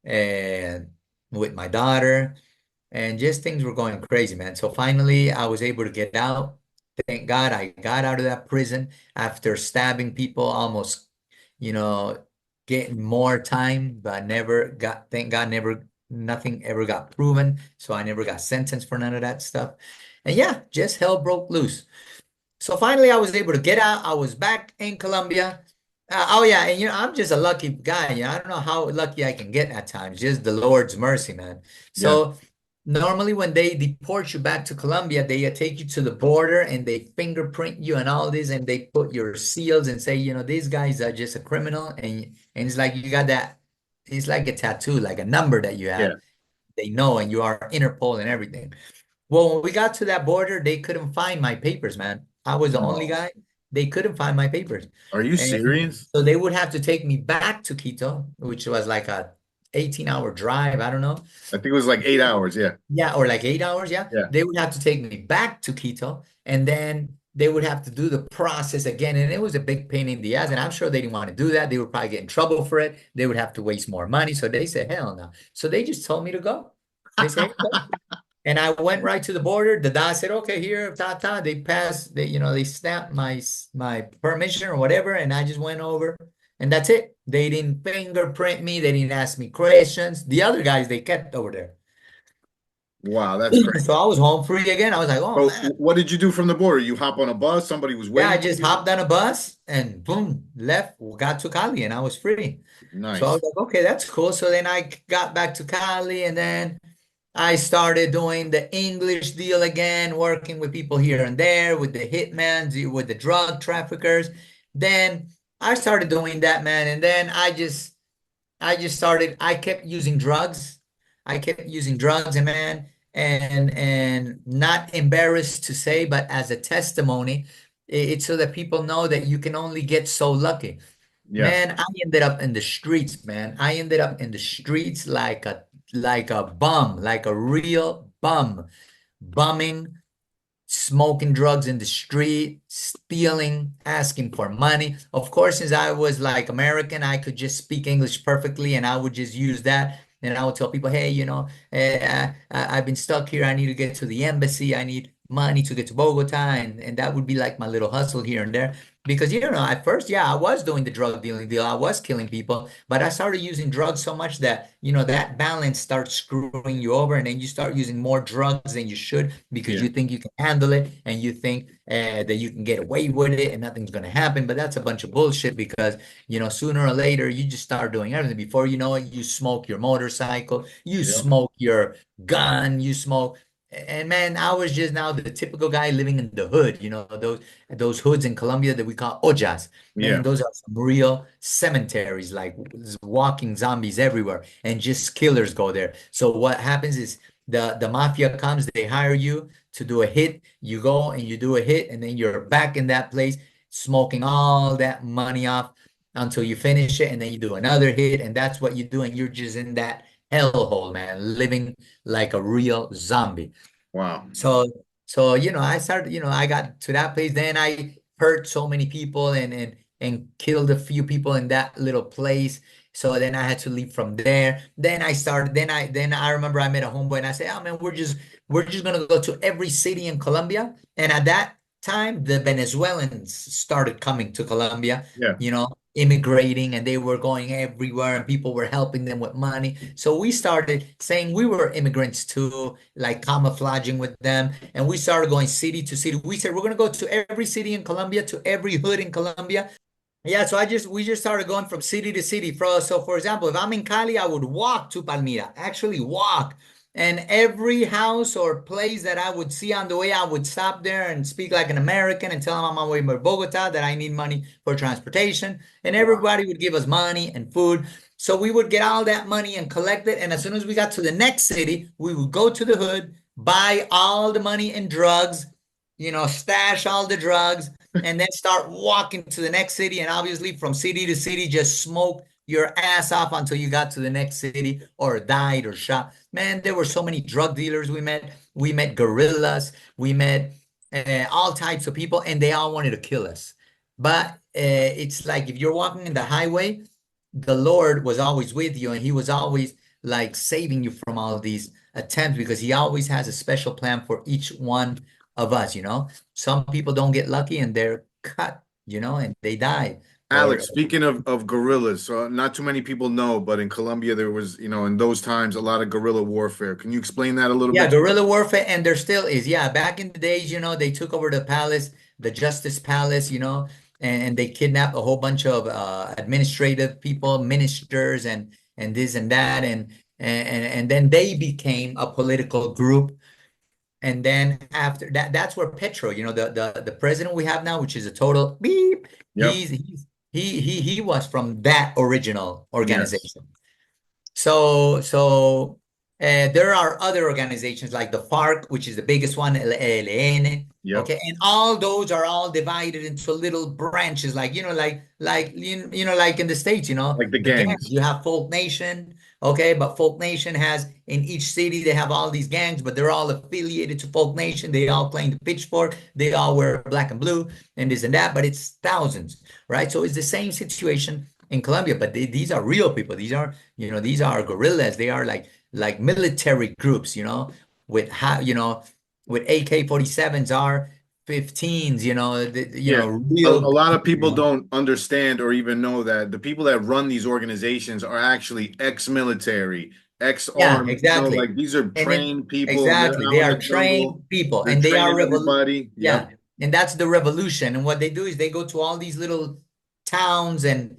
and with my daughter, and just things were going crazy, man. So finally, I was able to get out. Thank God I got out of that prison after stabbing people, almost, you know, getting more time, but never got, thank God, nothing ever got proven. So I never got sentenced for none of that stuff. And yeah, just hell broke loose. So finally, I was able to get out. I was back in Colombia. Oh yeah, and I'm just a lucky guy. I don't know how lucky I can get at times. Just the Lord's mercy, man. Yeah. So normally, when they deport you back to Colombia, they take you to the border and they fingerprint you and all this, and they put your seals and say, these guys are just a criminal, and it's like you got that. It's like a tattoo, like a number that you Yeah. have. They know, and you are Interpol and everything. Well, when we got to that border, they couldn't find my papers, man. I was the only No. guy. They couldn't find my papers. Are you And serious? so they would have to take me back to Quito, which was like a 18-hour drive. I don't know. I think it was like 8 hours. Yeah. Yeah, or like 8 hours. Yeah. Yeah. They would have to take me back to Quito, and then they would have to do the process again. And it was a big pain in the ass. And I'm sure they didn't want to do that. They would probably get in trouble for it. They would have to waste more money. So they said, hell no. So they just told me to go. They said, "Hey, go." And I went right to the border. The guy said, "Okay, here, ta ta." They passed. They stamped my permission or whatever, and I just went over, and that's it. They didn't fingerprint me. They didn't ask me questions. The other guys they kept over there. Wow, that's So crazy. I was home free again. I was like, "Oh So man." what did you do from the border? You hop on a bus, somebody was Yeah, I waiting for just you? hopped on a bus and boom, left, got to Cali, and I was free. So I was Nice. like, "Okay, that's cool." So then I got back to Cali, and then I started doing the English deal again, working with people here and there, with the hitmen, with the drug traffickers. Then I started doing that, man. And then I just started, I kept using drugs. I kept using drugs, and man, and not embarrassed to say, but as a testimony, it's so that people know that you can only get so lucky. Yeah. Man, I ended up in the streets, man. I ended up in the streets like a bum, like a real bum, bumming, smoking drugs in the street, stealing, asking for money. Of course, since I was like American, I could just speak English perfectly, and I would just use that. And I would tell people, hey, I've been stuck here. I need to get to the embassy. I need money to get to Bogota. And that would be like my little hustle here and there. Because, at first, yeah, I was doing the drug dealing deal. I was killing people, but I started using drugs so much that, that balance starts screwing you over. And then you start using more drugs than you should because Yeah. you think you can handle it and you think that you can get away with it and nothing's going to happen. But that's a bunch of bullshit because, sooner or later, you just start doing everything. Before you know it, you smoke your motorcycle, you Yeah. smoke your gun, you smoke. And man, I was just now the typical guy living in the hood, those hoods in Colombia that we call ollas. Man, Yeah. those are some real cemeteries, like walking zombies everywhere, and just killers go there. So what happens is the mafia comes, they hire you to do a hit. You go and you do a hit, and then you're back in that place smoking all that money off until you finish it, and then you do another hit, and that's what you do, and you're just in that hellhole, man, living like a real zombie. Wow. So, I started, I got to that place. Then I hurt so many people and killed a few people in that little place. So then I had to leave from there. Then I started, then I remember I met a homeboy and I said, oh man, we're just gonna go to every city in Colombia. And at that time, the Venezuelans started coming to Colombia, Yeah. immigrating, and they were going everywhere and people were helping them with money. So we started saying we were immigrants too, like camouflaging with them. And we started going city to city. We said we're going to go to every city in Colombia, to every hood in Colombia. Yeah, so we just started going from city to city. So for example, if I'm in Cali, I would walk to Palmira, actually walk. And every house or place that I would see on the way, I would stop there and speak like an American and tell them I'm on my way to Bogota, that I need money for transportation. And Wow. everybody would give us money and food. So we would get all that money and collect it. And as soon as we got to the next city, we would go to the hood, buy all the money and drugs, stash all the drugs, and then start walking to the next city. And obviously, from city to city, just smoke your ass off until you got to the next city or died or shot. Man, there were so many drug dealers we met. We met guerrillas. We met all types of people, and they all wanted to kill us. But it's like if you're walking in the highway, the Lord was always with you, and He was always like saving you from all of these attempts because He always has a special plan for each one of us, you know. Some people don't get lucky and they're cut, you know, and they die. Or Alex, speaking of guerrillas, so not too many people know, but in Colombia there was, in those times, a lot of guerrilla warfare. Can you explain that a little yeah, bit to guerrilla us? warfare, and there still is. Yeah, back in the days, you know, they took over the palace, the Justice Palace, you know, and they kidnapped a whole bunch of administrative people, ministers, and this and that, and then they became a political group. And then after that, that's where Petro, you know, the president we have now, which is a total beep, Yep. he was from that original Yes. organization. So there are other organizations like the FARC, which is the biggest one, ELN, Yep. okay, and all those are all divided into little branches, like like in the States, you know, Like the the gangs. gangs. You have Folk Nation, okay, but Folk Nation has in each city they have all these gangs, but they're all affiliated to Folk Nation. They all claim the pitchfork. They all wear black and blue and this and that, but it's thousands, right? So it's the same situation in Colombia, but these are real people. These are these are guerrillas. They are like military groups, with with AK-47s, R-15s, Yeah. A real lot of people, people don't understand or even know that the people that run these organizations are actually ex-military, Yeah, ex-army, exactly. like these are And then trained people. They're exactly, they out in are the jungle. trained people They're and they are training everybody. yeah, Yep. and that's the revolution. And what they do is they go to all these little towns and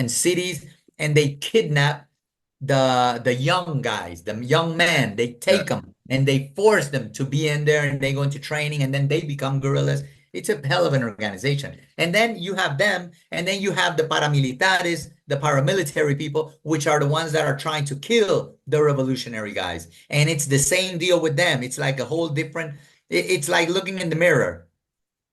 cities and they kidnap the young guys, the young men. They take Yes. them and they force them to be in there and they go into training and then they become guerrillas. It's a hell of an organization. And then you have them, and then you have the paramilitares, the paramilitary people, which are the ones that are trying to kill the revolutionary guys. And it's the same deal with them. It's like a whole different, it's like looking in the mirror,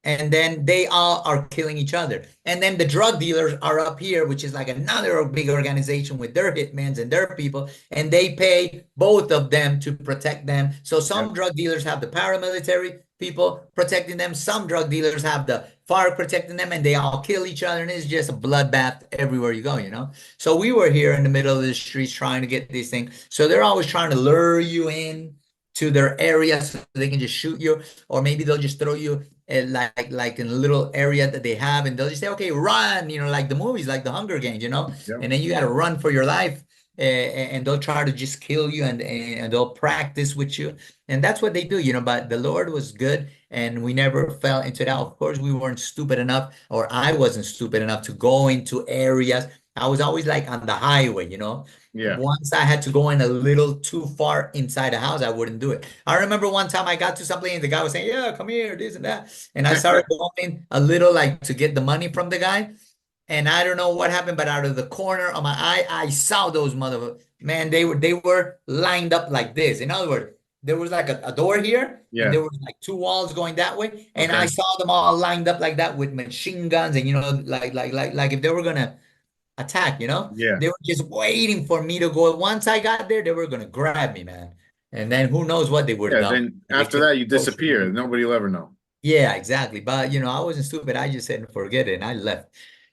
and then they all are killing each other. And then the drug dealers are up here, which is like another big organization with their hitmans and their people, and they pay both of them to protect them. So Yep. some drug dealers have the paramilitary people protecting them, some drug dealers have the FARC protecting them, and they all kill each other, and it's just a bloodbath everywhere you go, you know? So we were here in the middle of the streets trying to get these things. So they're always trying to lure you in to their area so they can just shoot you, or maybe they'll just throw you like in a little area that they have, and they'll just say, "Okay, run," like the movies, like the Hunger Games, Yep. and then you got to run for your life, and they'll try to just kill you, and they'll practice with you, and that's what they do, But the Lord was good, and we never fell into that. Of course, we weren't stupid enough, or I wasn't stupid enough to go into areas. I was always like on the highway. Yeah. Once I had to go in a little too far inside the house, I wouldn't do it. I remember one time I got to something and the guy was saying, "Yeah, come here, this and that." And I started going a little like to get the money from the guy. And I don't know what happened, but out of the corner of my eye, I saw those motherfuckers. Man, they were lined up like this. In other words, there was like a door here, and Yeah. there was like two walls going that way, and I Okay. saw them all lined up like that with machine guns, and like if they were gonna attack, Yeah. They were just waiting for me to go. Once I got there, they were gonna grab me, man. And then who knows what they would have Yeah. done. Then They after could that, you torture disappear. me. Nobody will ever know. Yeah, exactly. But I wasn't stupid. I just said forget it and I left.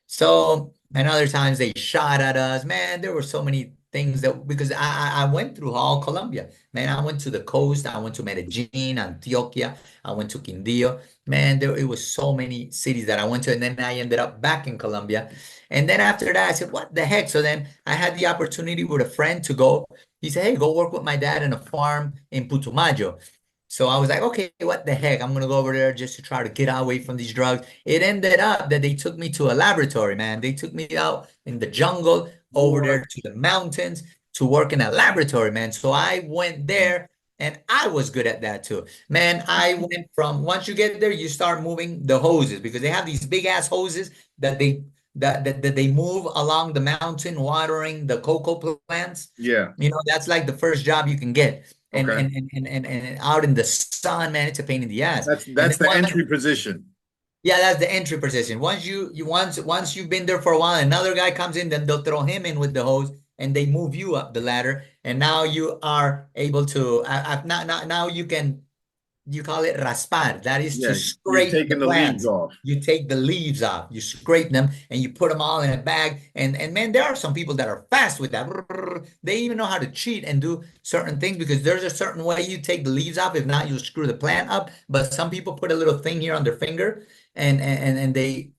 So, and other times they shot at us. Man, there were so many things that because I went through all Colombia. Man, I went to the coast. I went to Medellin, Antioquia. I went to Quindío. Man, it was so many cities that I went to, and then I ended up back in Colombia. And then after that, I said, "What the heck?" So then I had the opportunity with a friend to go. He said, "Hey, go work with my dad in a farm in Putumayo." So I was like, okay, what the heck? I'm gonna go over there just to try to get away from these drugs. It ended up that they took me to a laboratory, man. They took me out in the jungle over What? there to the mountains to work in a laboratory, man. So I went there and I was good at that too. Man, I went from once you get there, you start moving the hoses because they have these big ass hoses that they move along the mountain watering the cocoa plants. Yeah. That's like the first job you can get and Okay. and and and, and, and out in the sun, man, it's a pain in the ass. And That's then the entry position. Yeah, that's the entry position. Once you've been there for a while, another guy comes in, then they'll throw him in with the hose, and they move you up the ladder, and now you are able to. Now you can, you call it raspar. That is to Yeah, you're scrape the taking the leaves plants. off. You take the leaves off, you scrape them, and you put them all in a bag. And man, there are some people that are fast with that. They even know how to cheat and do certain things because there's a certain way you take the leaves off. If not, you'll screw the plant up. But some people put a little thing here on their finger, and they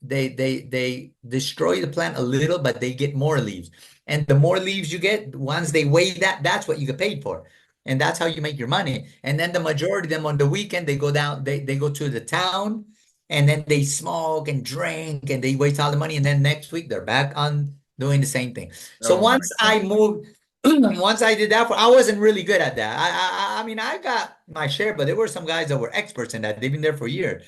destroy the plant a little, but they get more leaves. And the more leaves you get, once they weigh that, that's what you get paid for. And that's how you make your money. And then the majority of them on the weekend, they go down, they go to the town and then they smoke and drink and they waste all the money. And then next week they're back on doing the same thing. So Oh my once I God. moved, once I did that, I wasn't really good at that. I mean, I got my share, but there were some guys that were experts in that. They've been there for years.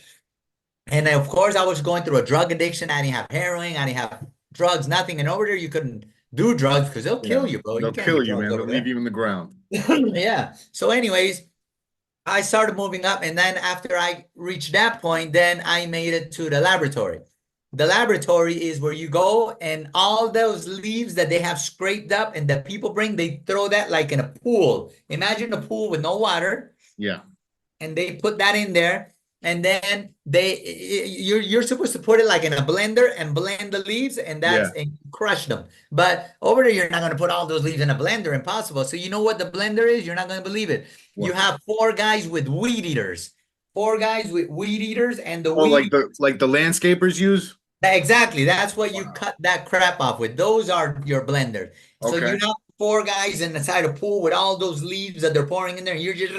And of course, I was going through a drug addiction. I didn't have heroin. I didn't have drugs, nothing. And over there, you couldn't do drugs because they'll Yeah, kill you, bro. You they'll can't do kill you, drugs man. over They'll leave there. you in the ground. Yeah. So, anyways, I started moving up, and then after I reached that point, then I made it to the laboratory. The laboratory is where you go, and all those leaves that they have scraped up and that people bring, they throw that like in a pool. Imagine a pool with no water, Yeah, and they put that in there, and then you're supposed to put it like in a blender and blend the leaves, and yeah. that's and crush them. But over there, you're not going to put all those leaves in a blender, impossible. So you know what the blender is? You're not going to believe it. You What? have four guys with weed eaters, four guys with weed eaters, and the Oh, weed. like the landscapers use? Exactly. That's what you Wow. cut that crap off with. Those are your blenders. So you Okay. have four guys inside a pool with all those leaves that they're pouring in there. And you're just,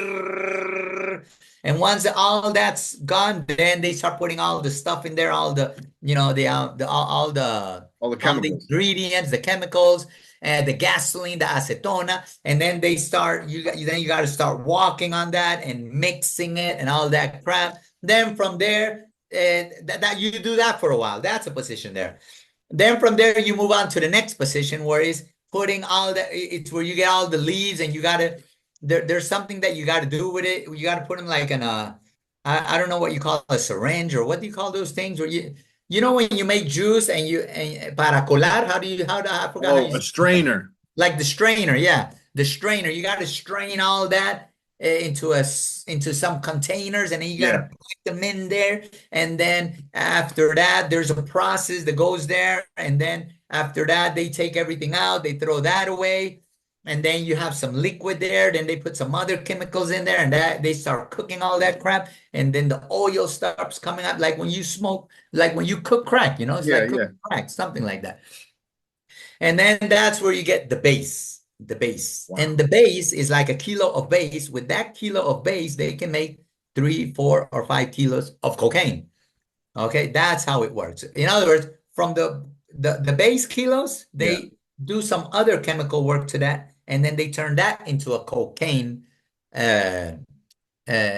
and once all that's gone, then they start putting all the stuff in there, all the, All the all the chemicals. ingredients, the chemicals, and the gasoline, the acetona, and then they start. Then you got to start walking on that and mixing it and all that crap. Then from there and that you do that for a while. That's a position there. Then from there you move on to the next position where is putting all the it's where you get all the leaves and you gotta there's something that you gotta do with it. You gotta put them like in a I don't know what you call a syringe or what do you call those things where you know when you make juice and you and para colar, how do I forgot how Oh, you a strainer. like the strainer, yeah, the strainer. You got to strain all that into some containers, and then you got to Yeah. put them in there. And then after that, there's a process that goes there. And then after that, they take everything out, they throw that away, and then you have some liquid there. Then they put some other chemicals in there, and that they start cooking all that crap. And then the oil starts coming up, like when you smoke, like when you cook crack. It's Yeah, like yeah. cooking crack, something like that. And then that's where you get the base, the base. And Wow. the base is like a kilo of base. With that kilo of base, they can make 3, 4, or 5 kilos of cocaine. Okay, that's how it works. In other words, from the base kilos, Yeah. they do some other chemical work to that, and then they turn that into a cocaine uh,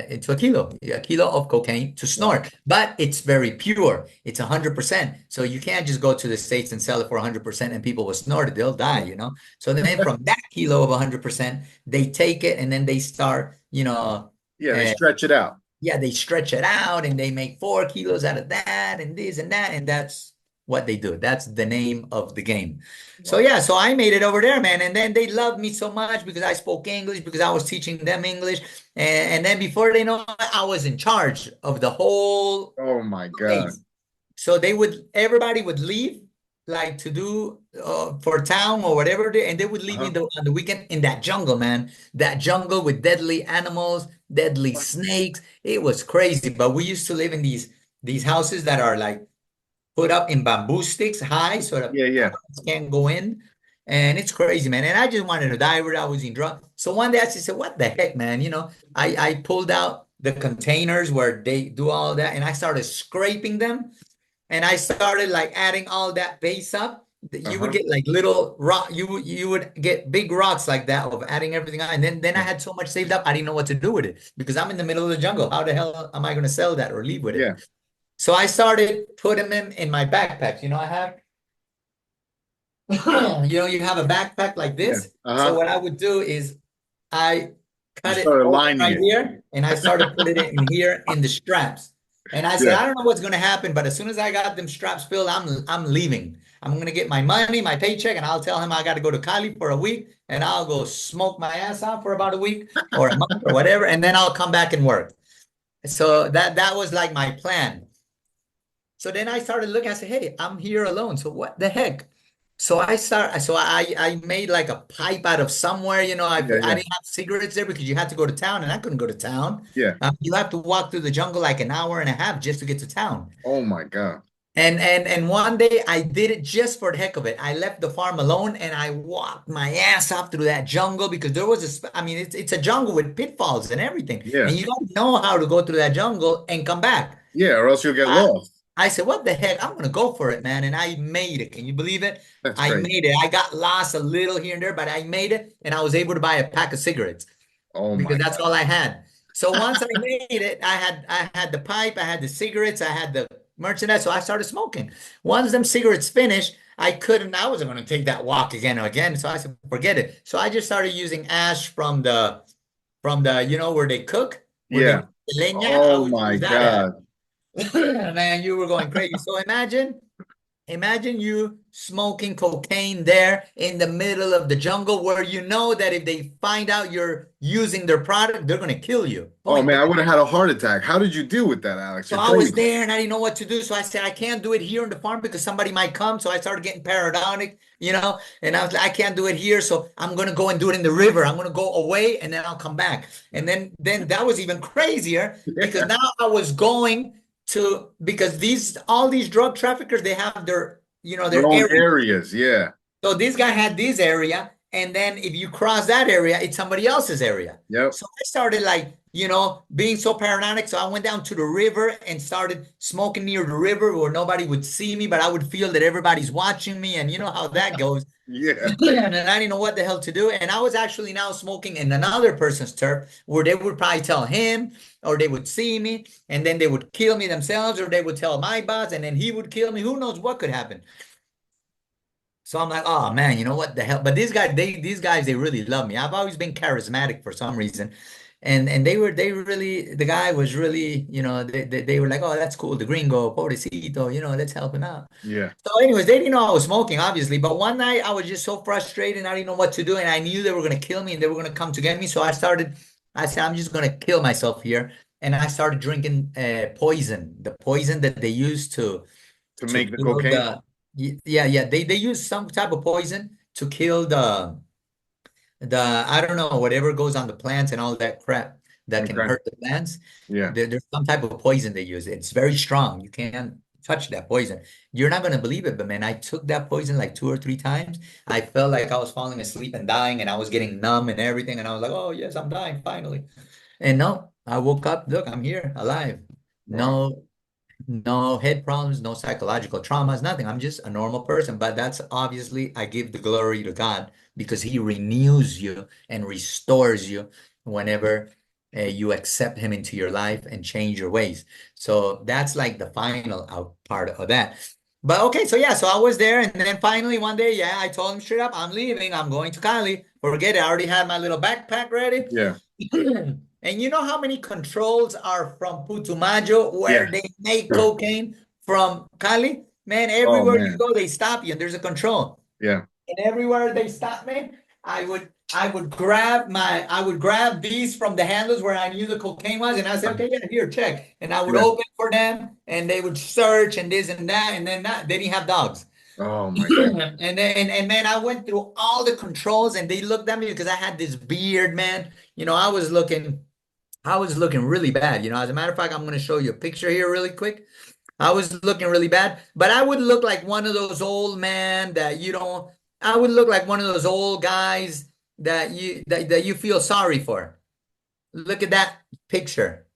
into a kilo of cocaine to Wow. snort. But it's very pure. It's 100%. So you can't just go to the States and sell it for 100% and people will snort it. They'll die. So then from that kilo of 100%, they take it and then they start, Yeah, they uh, stretch it out. yeah, they stretch it out and they make 4 kilos out of that and this and that. And that's what they do. That's the name of the game. So Wow. yeah, so I made it over there, man. And then they loved me so much because I spoke English, because I was teaching them English. And then before they know it, I was in charge of the whole Oh my God. place. So everybody would leave like to do for town or whatever, and they would leave me Uh-huh. on the weekend in that jungle, man. That jungle with deadly animals, deadly snakes. It was crazy. But we used to live in these houses that are like put up in bamboo sticks high so the Yeah, yeah. animals can't go in. And it's crazy, man. And I just wanted to die where I was in drunk. So one day I just said, what the heck, man? I pulled out the containers where they do all that and I started scraping them and I started like adding all that base up. You would Uh-huh. get like little rock, you would get big rocks like that of adding everything on. And then I Yeah. had so much saved up, I didn't know what to do with it because I'm in the middle of the jungle. How the hell am I going to sell that or leave with it? Yeah. So I started putting them in my backpacks. I have, you have a backpack like Yeah. this. So Uh-huh. what I would do is I You cut it started open lining right it. here and I started putting it in here in the straps. And I said, Yeah. I don't know what's gonna happen, but as soon as I got them straps filled, I'm leaving. I'm gonna get my money, my paycheck, and I'll tell him I got to go to Cali for a week, and I'll go smoke my ass out for about a week or a month or whatever, and then I'll come back and work. So that was like my plan. So then I started looking. I said, "Hey, I'm here alone. So what the heck?" So I made like a pipe out of somewhere. Yeah, I yeah, didn't have cigarettes there because you had to go to town, and I couldn't go to town. yeah. You have to walk through the jungle like an hour and a half just to get to town. Oh my God. And one day I did it just for the heck of it. I left the farm alone and I walked my ass off through that jungle because there was I mean, it's a jungle with pitfalls and everything, Yeah. and you don't know how to go through that jungle and come back. Yeah, or else you'll get I, lost. I said, what the heck? I'm gonna go for it, man. And I made it. Can you believe it? That's I crazy. made it. I got lost a little here and there, but I made it and I was able to buy a pack of cigarettes Oh because my that's God. all I had. So once I made it, I had the pipe, I had the cigarettes, I had the merchandise. So I started smoking. Once them cigarettes finished, I wasn't gonna take that walk again and again. So I said, forget it. So I just started using ash from the where they cook, where they Yeah. make the leña. I Oh would my use that ash. God. Man, you were going crazy. So imagine you smoking cocaine there in the middle of the jungle where you know that if they find out you're using their product, they're gonna kill you. Oh Point man, I blank. would have had a heart attack. How did you deal with that, Alex? So You're I was crazy. there and I didn't know what to do. So I said, I can't do it here in the farm because somebody might come. So I started getting paranoid, and I was like, I can't do it here. So I'm gonna go and do it in the river. I'm gonna go away and then I'll come back. And then that was even crazier because Yeah. now I was going to because these all these drug traffickers, they have Their their own area. areas. Yeah. So this guy had this area, and then if you cross that area, it's somebody else's area. Yep. So I started like, being so paranoid. So I went down to the river and started smoking near the river where nobody would see me, but I would feel that everybody's watching me, and you know how that goes. Yeah. And then I didn't know what the hell to do. And I was actually now smoking in another person's turf where they would probably tell him, or they would see me, and then they would kill me themselves, or they would tell my boss, and then he would kill me. Who knows what could happen? So I'm like, oh man, you know what the hell? But these guys, they really love me. I've always been charismatic for some reason. And the guy was really, they were like, oh, that's cool. The gringo, pobrecito, let's help him out. Yeah. So anyways, they didn't know I was smoking, obviously. But one night I was just so frustrated and I didn't know what to do. And I knew they were going to kill me and they were going to come to get me. So I said, I'm just going to kill myself here. And I started drinking poison, the poison that they use To to make the kill cocaine. yeah, they use some type of poison to kill the I don't know, whatever goes on the plants and all that crap that can Okay. hurt the plants. Yeah. There's some type of poison they use. It's very strong. You can't touch that poison. You're not gonna believe it, but man, I took that poison like 2 or 3 times. I felt like I was falling asleep and dying, and I was getting numb and everything, and I was like, oh yes, I'm dying finally. And no, I woke up, look, I'm here alive. Wow. No head problems, no psychological traumas, nothing. I'm just a normal person. But that's obviously, I give the glory to God because He renews you and restores you whenever you accept Him into your life and change your ways. So that's like the final out part of that. But okay, so yeah, so I was there, and then finally one day, yeah, I told him straight up, I'm leaving. I'm going to Cali. Forget it. I already had my little backpack ready. Yeah. And you know how many controls are from Putumayo where Yeah. they make cocaine from Cali? Man, Oh everywhere you man. go, they stop you and there's a control. Yeah. And everywhere they stop me, I would grab these from the handles where I knew the cocaine was, and I said, okay, yeah, here, check. And I would Yeah. open for them and they would search and this and that, and then that they didn't have dogs. Oh my God. And man, I went through all the controls and they looked at me because I had this beard, man. I was looking really bad. As a matter of fact, I'm going to show you a picture here really quick. I was looking really bad, but I would look like one of those old men that you don't, I would look like one of those old guys that you feel sorry for. Look at that picture.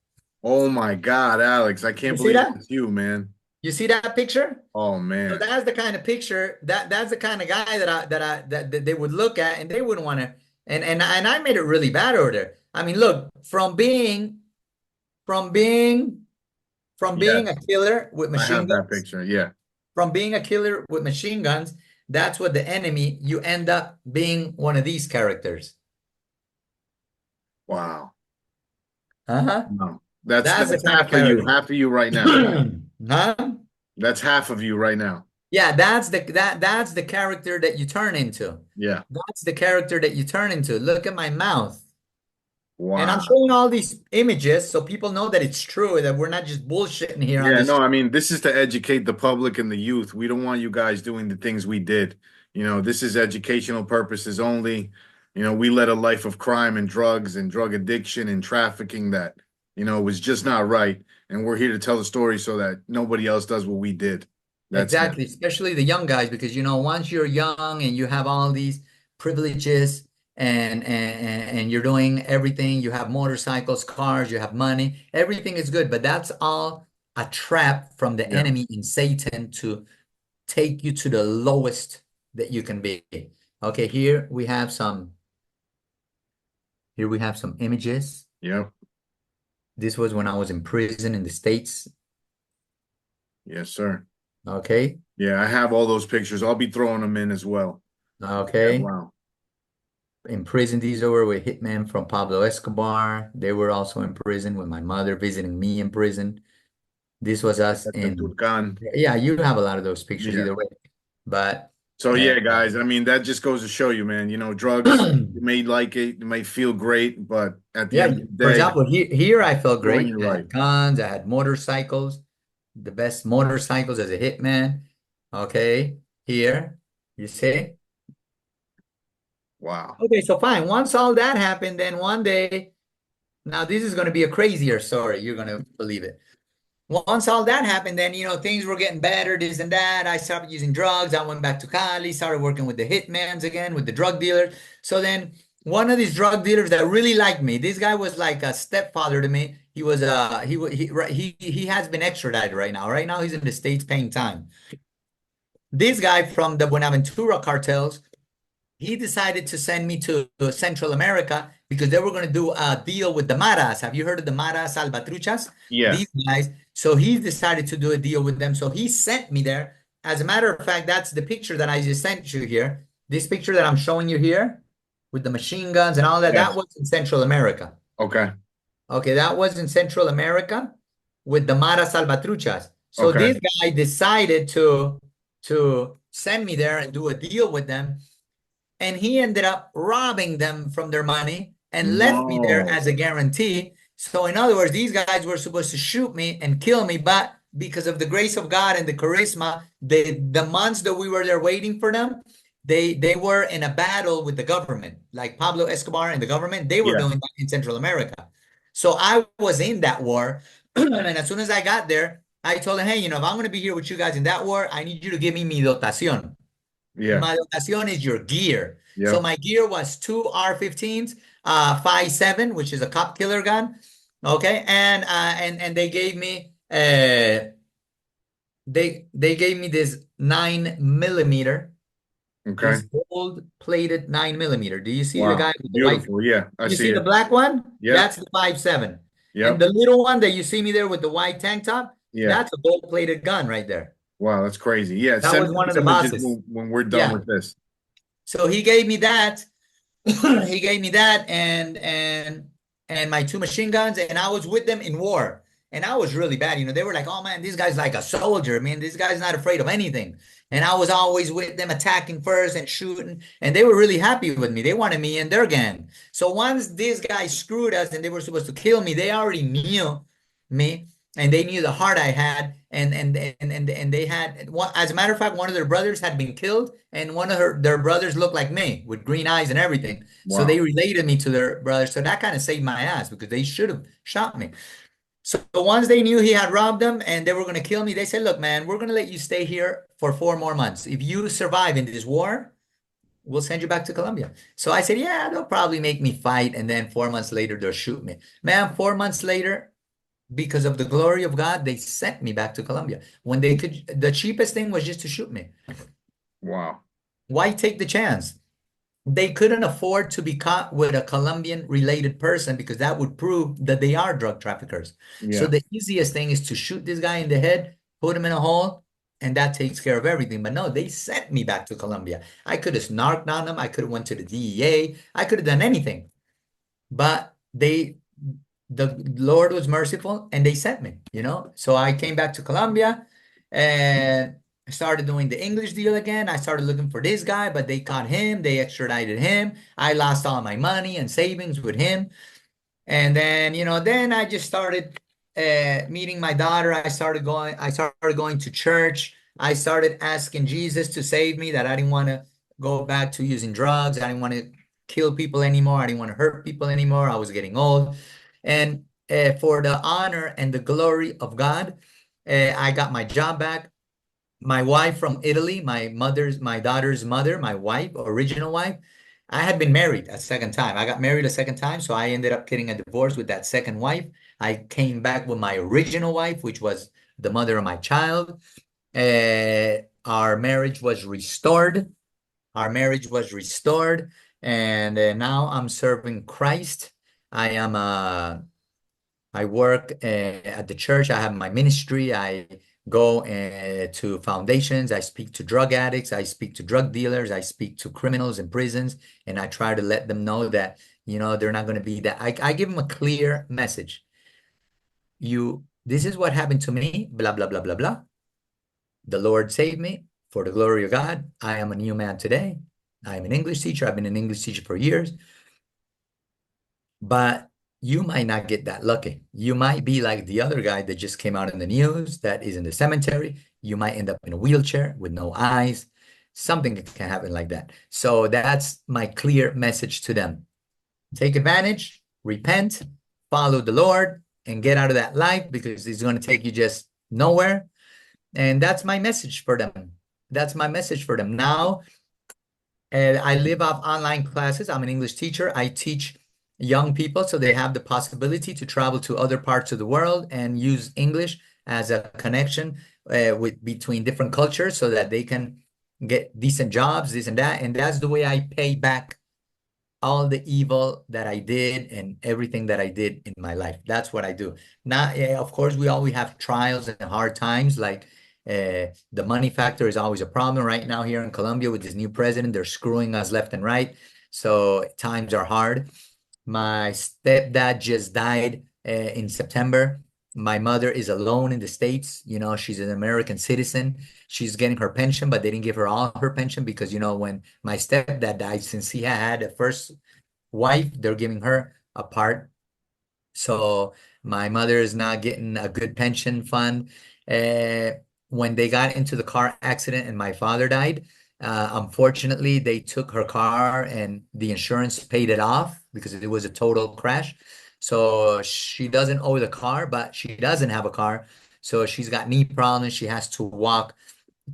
Oh my God, Alex. I can't You see believe that? it's you, man. You see that picture? Oh So man. that's the kind of picture that's the kind of guy that they would look at and they wouldn't want to and I made it really bad over there. I mean, look, from being from being Yes. a killer with I machine have that guns, picture. Yeah. from being a killer with machine guns, that's what the enemy, you end up being one of these characters. Wow. Uh-huh. Wow. That's the that's kind of character. half of you right now. Huh? That's half of you right now. Yeah, that's the character that you turn into. Yeah. That's the character that you turn into. Look at my mouth. And I'm Wow. showing all these images so people know that it's true, that we're not just bullshitting here on Yeah, no, this. I mean, this is to educate the public and the youth. We don't want you guys doing the things we did. This is educational purposes only. We led a life of crime and drugs and drug addiction and trafficking that, was just not right. And we're here to tell the story so that nobody else does what we did. That's it. Exactly, especially the young guys, because once you're young and you have all these privileges and you're doing everything, you have motorcycles, cars, you have money, everything is good, but that's all a trap from the Yeah. enemy and Satan to take you to the lowest that you can be. Okay, here we have some images. Yep. This was when I was in prison in the States. Yes, sir. Okay. Yeah, I have all those pictures. I'll be throwing them in as well. Yeah, Okay. wow. In prison, these were with hitmen from Pablo Escobar. They were also in prison with my mother visiting me in prison. This was us That's in in, Turkan. yeah, you have a lot of those pictures Yeah. either way. But So uh, yeah, guys, I mean that just goes to show you, man, drugs, you may like it, you may feel great, but at the yeah, end of the for day, example, here I felt doing great. it I right. had guns, I had motorcycles, the best motorcycles as a hitman. Okay, here, you see? Wow. Okay, so fine. Once all that happened, then one day, now this is going to be a crazier story. You're going to believe it. Once all that happened, then things were getting better, this and that. I started using drugs. I went back to Cali, started working with the hitmans again, with the drug dealers. So then one of these drug dealers that really liked me, this guy was like a stepfather to me. He was he has been extradited right now. Right now he's in the States paying time. This guy from the Buenaventura cartels, he decided to send me to Central America because they were going to do a deal with the Maras. Have you heard of the Maras Salvatruchas? Yeah. These guys. So he decided to do a deal with them. So he sent me there. As a matter of fact, that's the picture that I just sent you here. This picture that I'm showing you here with the machine guns and all that, that Yes. was in Central America. Okay. Okay, that was in Central America with the Mara Salvatruchas. So Okay. this guy decided to send me there and do a deal with them, and he ended up robbing them from their money and left me there No. as a guarantee. So in other words, these guys were supposed to shoot me and kill me, but because of the grace of God and the charisma, the months that we were there waiting for them, they were in a battle with the government, like Pablo Escobar and the government. They were Yeah. doing that in Central America. So I was in that war, and as soon as I got there, I told them, hey, if I'm going to be here with you guys in that war, I need you to give me mi dotación. Yeah. My dotación is your gear. So Yep. my gear was two R-15s, 5.7, which is a cop killer gun. Okay, and they gave me this 9 millimeter, Okay. this gold plated 9 millimeter. Do you see the Wow. guy with the white? Beautiful. Yeah, I You see see the it. black one? Yep. That's the 5.7. And Yep. the little one that you see me there with the white tank top, Yeah. that's a gold plated gun right there. Wow, that's crazy. Yeah, That send was me one of these the images bosses. when we're done Yeah. with this. So he gave me that. He gave me that and my two machine guns, and I was with them in war. And I was really bad. They were like, oh man, this guy's like a soldier. Man, this guy's not afraid of anything. And I was always with them attacking first and shooting. And they were really happy with me. They wanted me in their gang. So once these guys screwed us and they were supposed to kill me, they already knew me and they knew the heart I had. And they had one, as a matter of fact, one of their brothers had been killed, and one of their brothers looked like me with green eyes and everything. So they Wow. related me to their brother. So that kind of saved my ass because they should have shot me. So once they knew he had robbed them and they were going to kill me, they said, look, man, we're going to let you stay here for 4 more months. If you survive in this war, we'll send you back to Colombia. So I said, yeah, they'll probably make me fight. And then 4 months later, they'll shoot me. Man, 4 months later, because of the glory of God, they sent me back to Colombia. When they could, the cheapest thing was just to shoot me. Wow. Why take the chance? They couldn't afford to be caught with a Colombian related person because that would prove that they are drug traffickers. So Yeah. the easiest thing is to shoot this guy in the head, put him in a hole, and that takes care of everything. But no, they sent me back to Colombia. I could have snarked on them. I could have went to the DEA. I could have done anything. But the Lord was merciful and they sent me, you know? So I came back to Colombia and I started doing the English deal again. I started looking for this guy, but they caught him, they extradited him. I lost all my money and savings with him. And then, then I just started meeting my daughter. I started going to church. I started asking Jesus to save me, that I didn't want to go back to using drugs. I didn't want to kill people anymore. I didn't want to hurt people anymore. I was getting old. And for the honor and the glory of God, I got my job back. My wife from Italy, my daughter's mother, my wife, original wife, I had been married a second time. I got married a second time, so I ended up getting a divorce with that second wife. I came back with my original wife, which was the mother of my child. Our marriage was restored. Our marriage was restored, and now I'm serving Christ. I am I work at the church. I have my ministry. I go to foundations. I speak to drug addicts. I speak to drug dealers. I speak to criminals in prisons, and I try to let them know that, they're not going to be that. I give them a clear message. This is what happened to me, blah, blah, blah, blah, blah. The Lord saved me for the glory of God. I am a new man today. I am an English teacher. I've been an English teacher for years. But you might not get that lucky. You might be like the other guy that just came out in the news that is in the cemetery. You might end up in a wheelchair with no eyes. Something can happen like that. So that's my clear message to them. Take advantage, repent, follow the Lord, and get out of that life, because it's going to take you just nowhere. And that's my message for them. That's my message for them. Now, I live off online classes. I'm an English teacher. I teach young people so they have the possibility to travel to other parts of the world and use English as a connection with between different cultures, so that they can get decent jobs, this and that. And that's the way I pay back all the evil that I did and everything that I did in my life. That's what I do. Now, of course, we always have trials and hard times. Like the money factor is always a problem right now here in Colombia with this new president. They're screwing us left and right. So times are hard. My stepdad just died in September. My mother is alone in the States. She's an American citizen. She's getting her pension, but they didn't give her all her pension because, when my stepdad died, since he had a first wife, they're giving her a part. So my mother is not getting a good pension fund. Uh, when they got into the car accident and my father died, unfortunately, they took her car and the insurance paid it off because it was a total crash. So she doesn't owe the car, but she doesn't have a car. So she's got knee problems. She has to walk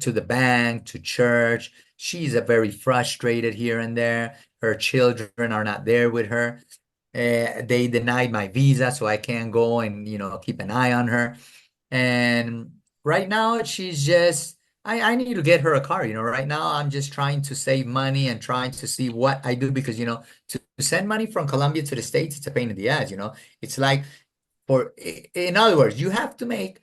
to the bank, to church. She's a very frustrated here and there. Her children are not there with her. They denied my visa, so I can't go and keep an eye on her. And right now, she's just I need to get her a car. Right now I'm just trying to save money and trying to see what I do, because to send money from Colombia to the States, it's a pain in the ass. It's like in other words, you have to make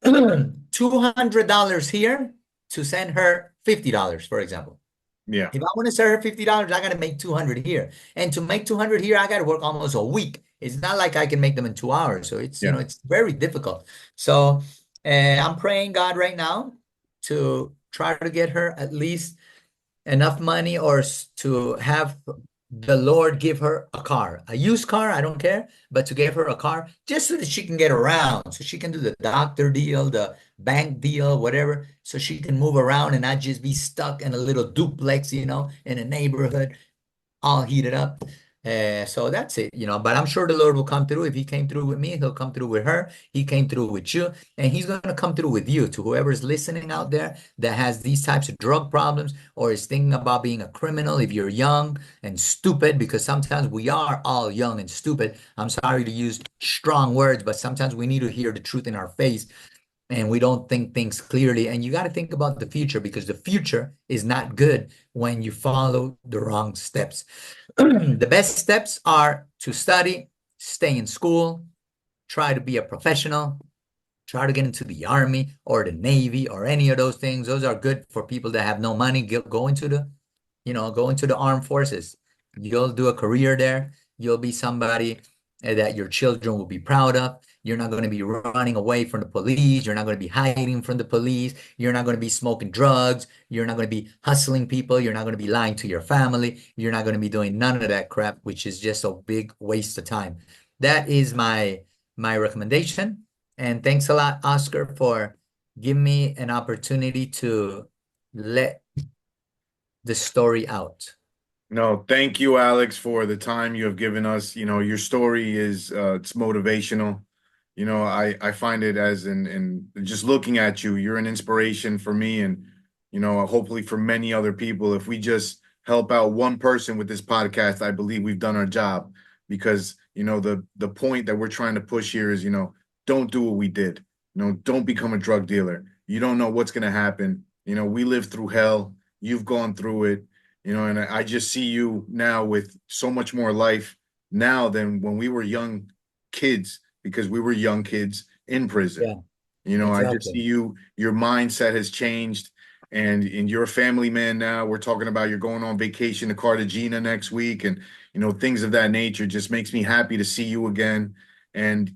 $200 here to send her $50, for example. Yeah. If I want to send her $50, I got to make 200 here. And to make 200 here, I got to work almost a week. It's not like I can make them in 2 hours. So Yeah. it's very difficult. So I'm praying God right now to try to get her at least enough money, or to have the Lord give her a car, a used car, I don't care, but to give her a car just so that she can get around, so she can do the doctor deal, the bank deal, whatever, so she can move around and not just be stuck in a little duplex, in a neighborhood all heated up. So that's it, but I'm sure the Lord will come through. If he came through with me, he'll come through with her. He came through with you, and he's going to come through with you. To whoever's listening out there that has these types of drug problems or is thinking about being a criminal, if you're young and stupid, because sometimes we are all young and stupid. I'm sorry to use strong words, but sometimes we need to hear the truth in our face, and we don't think things clearly. And you got to think about the future, because the future is not good when you follow the wrong steps. The best steps are to study, stay in school, try to be a professional, try to get into the army or the navy or any of those things. Those are good for people that have no money. Go into the armed forces. You'll do a career there. You'll be somebody that your children will be proud of. You're not going to be running away from the police. You're not going to be hiding from the police. You're not going to be smoking drugs. You're not going to be hustling people. You're not going to be lying to your family. You're not going to be doing none of that crap, which is just a big waste of time. That is my recommendation. And thanks a lot, Oscar, for giving me an opportunity to let the story out. No, thank you, Alex, for the time you have given us. You know, your story is it's motivational. You know, I find it as in just looking at you, you're an inspiration for me and hopefully for many other people. If we just help out one person with this podcast, I believe we've done our job because, the point that we're trying to push here is, don't do what we did. Don't become a drug dealer. You don't know what's going to happen. We lived through hell. You've gone through it. And I just see you now with so much more life now than when we were young kids, because we were young kids in prison. Yeah, I just see exactly. your mindset has changed, and you're a family man now. We're talking about you're going on vacation to Cartagena next week, and things of that nature just makes me happy to see you again. And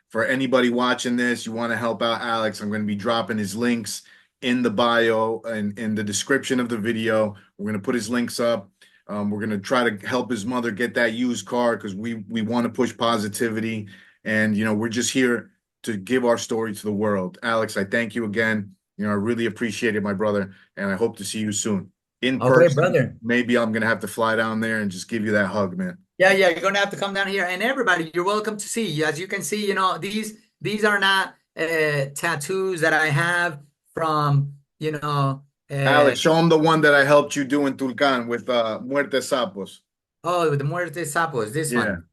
for anybody watching this, you want to help out Alex, I'm going to be dropping his links in the bio and in the description of the video. We're going to put his links up. We're going to try to help his mother get that used car because we want to push positivity. And, we're just here to give our story to the world. Alex, I thank you again. I really appreciate it, my brother. And I hope to see you soon in Okay, person. brother. Maybe I'm going to have to fly down there and just give you that hug, man. Yeah, yeah, you're gonna have to come down here, and everybody, you're welcome to see. As you can see, these are not tattoos that I have from, Alex, show him the one that I helped you do in Tulcan with Muerte Sapos. oh, the Muerte Sapos, this Yeah. one.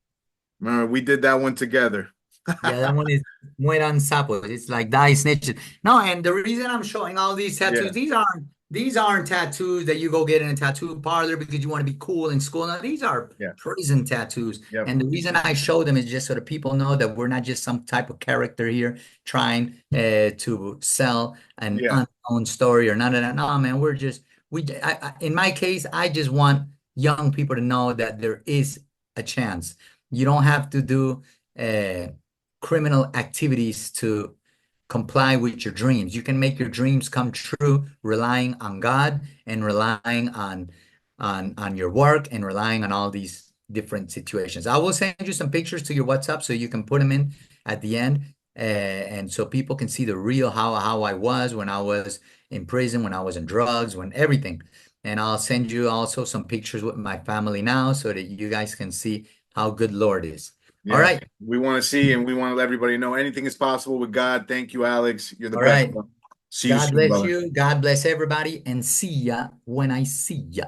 Remember, we did that one together. Yeah, that one is Mueran Sapos. It's like die snitches. No, and the reason I'm showing all these tattoos, Yeah. these aren't tattoos that you go get in a tattoo parlor because you want to be cool in school. No, these are Yeah. prison tattoos. Yep. And the reason I show them is just so that people know that we're not just some type of character here trying to sell an Yeah. unknown story or none of that. No, man, in my case, I just want young people to know that there is a chance. You don't have to do criminal activities to comply with your dreams. You can make your dreams come true relying on God and relying on your work and relying on all these different situations. I will send you some pictures to your WhatsApp so you can put them in at the end, and so people can see the real how I was when I was in prison, when I was in drugs, when everything. And I'll send you also some pictures with my family now so that you guys can see how good Lord is. All Yeah. right. We want to see and we want to let everybody know anything is possible with God. Thank you, Alex. You're the All best right. one. See you God soon, bless brother. you. God bless everybody. And see ya when I see ya.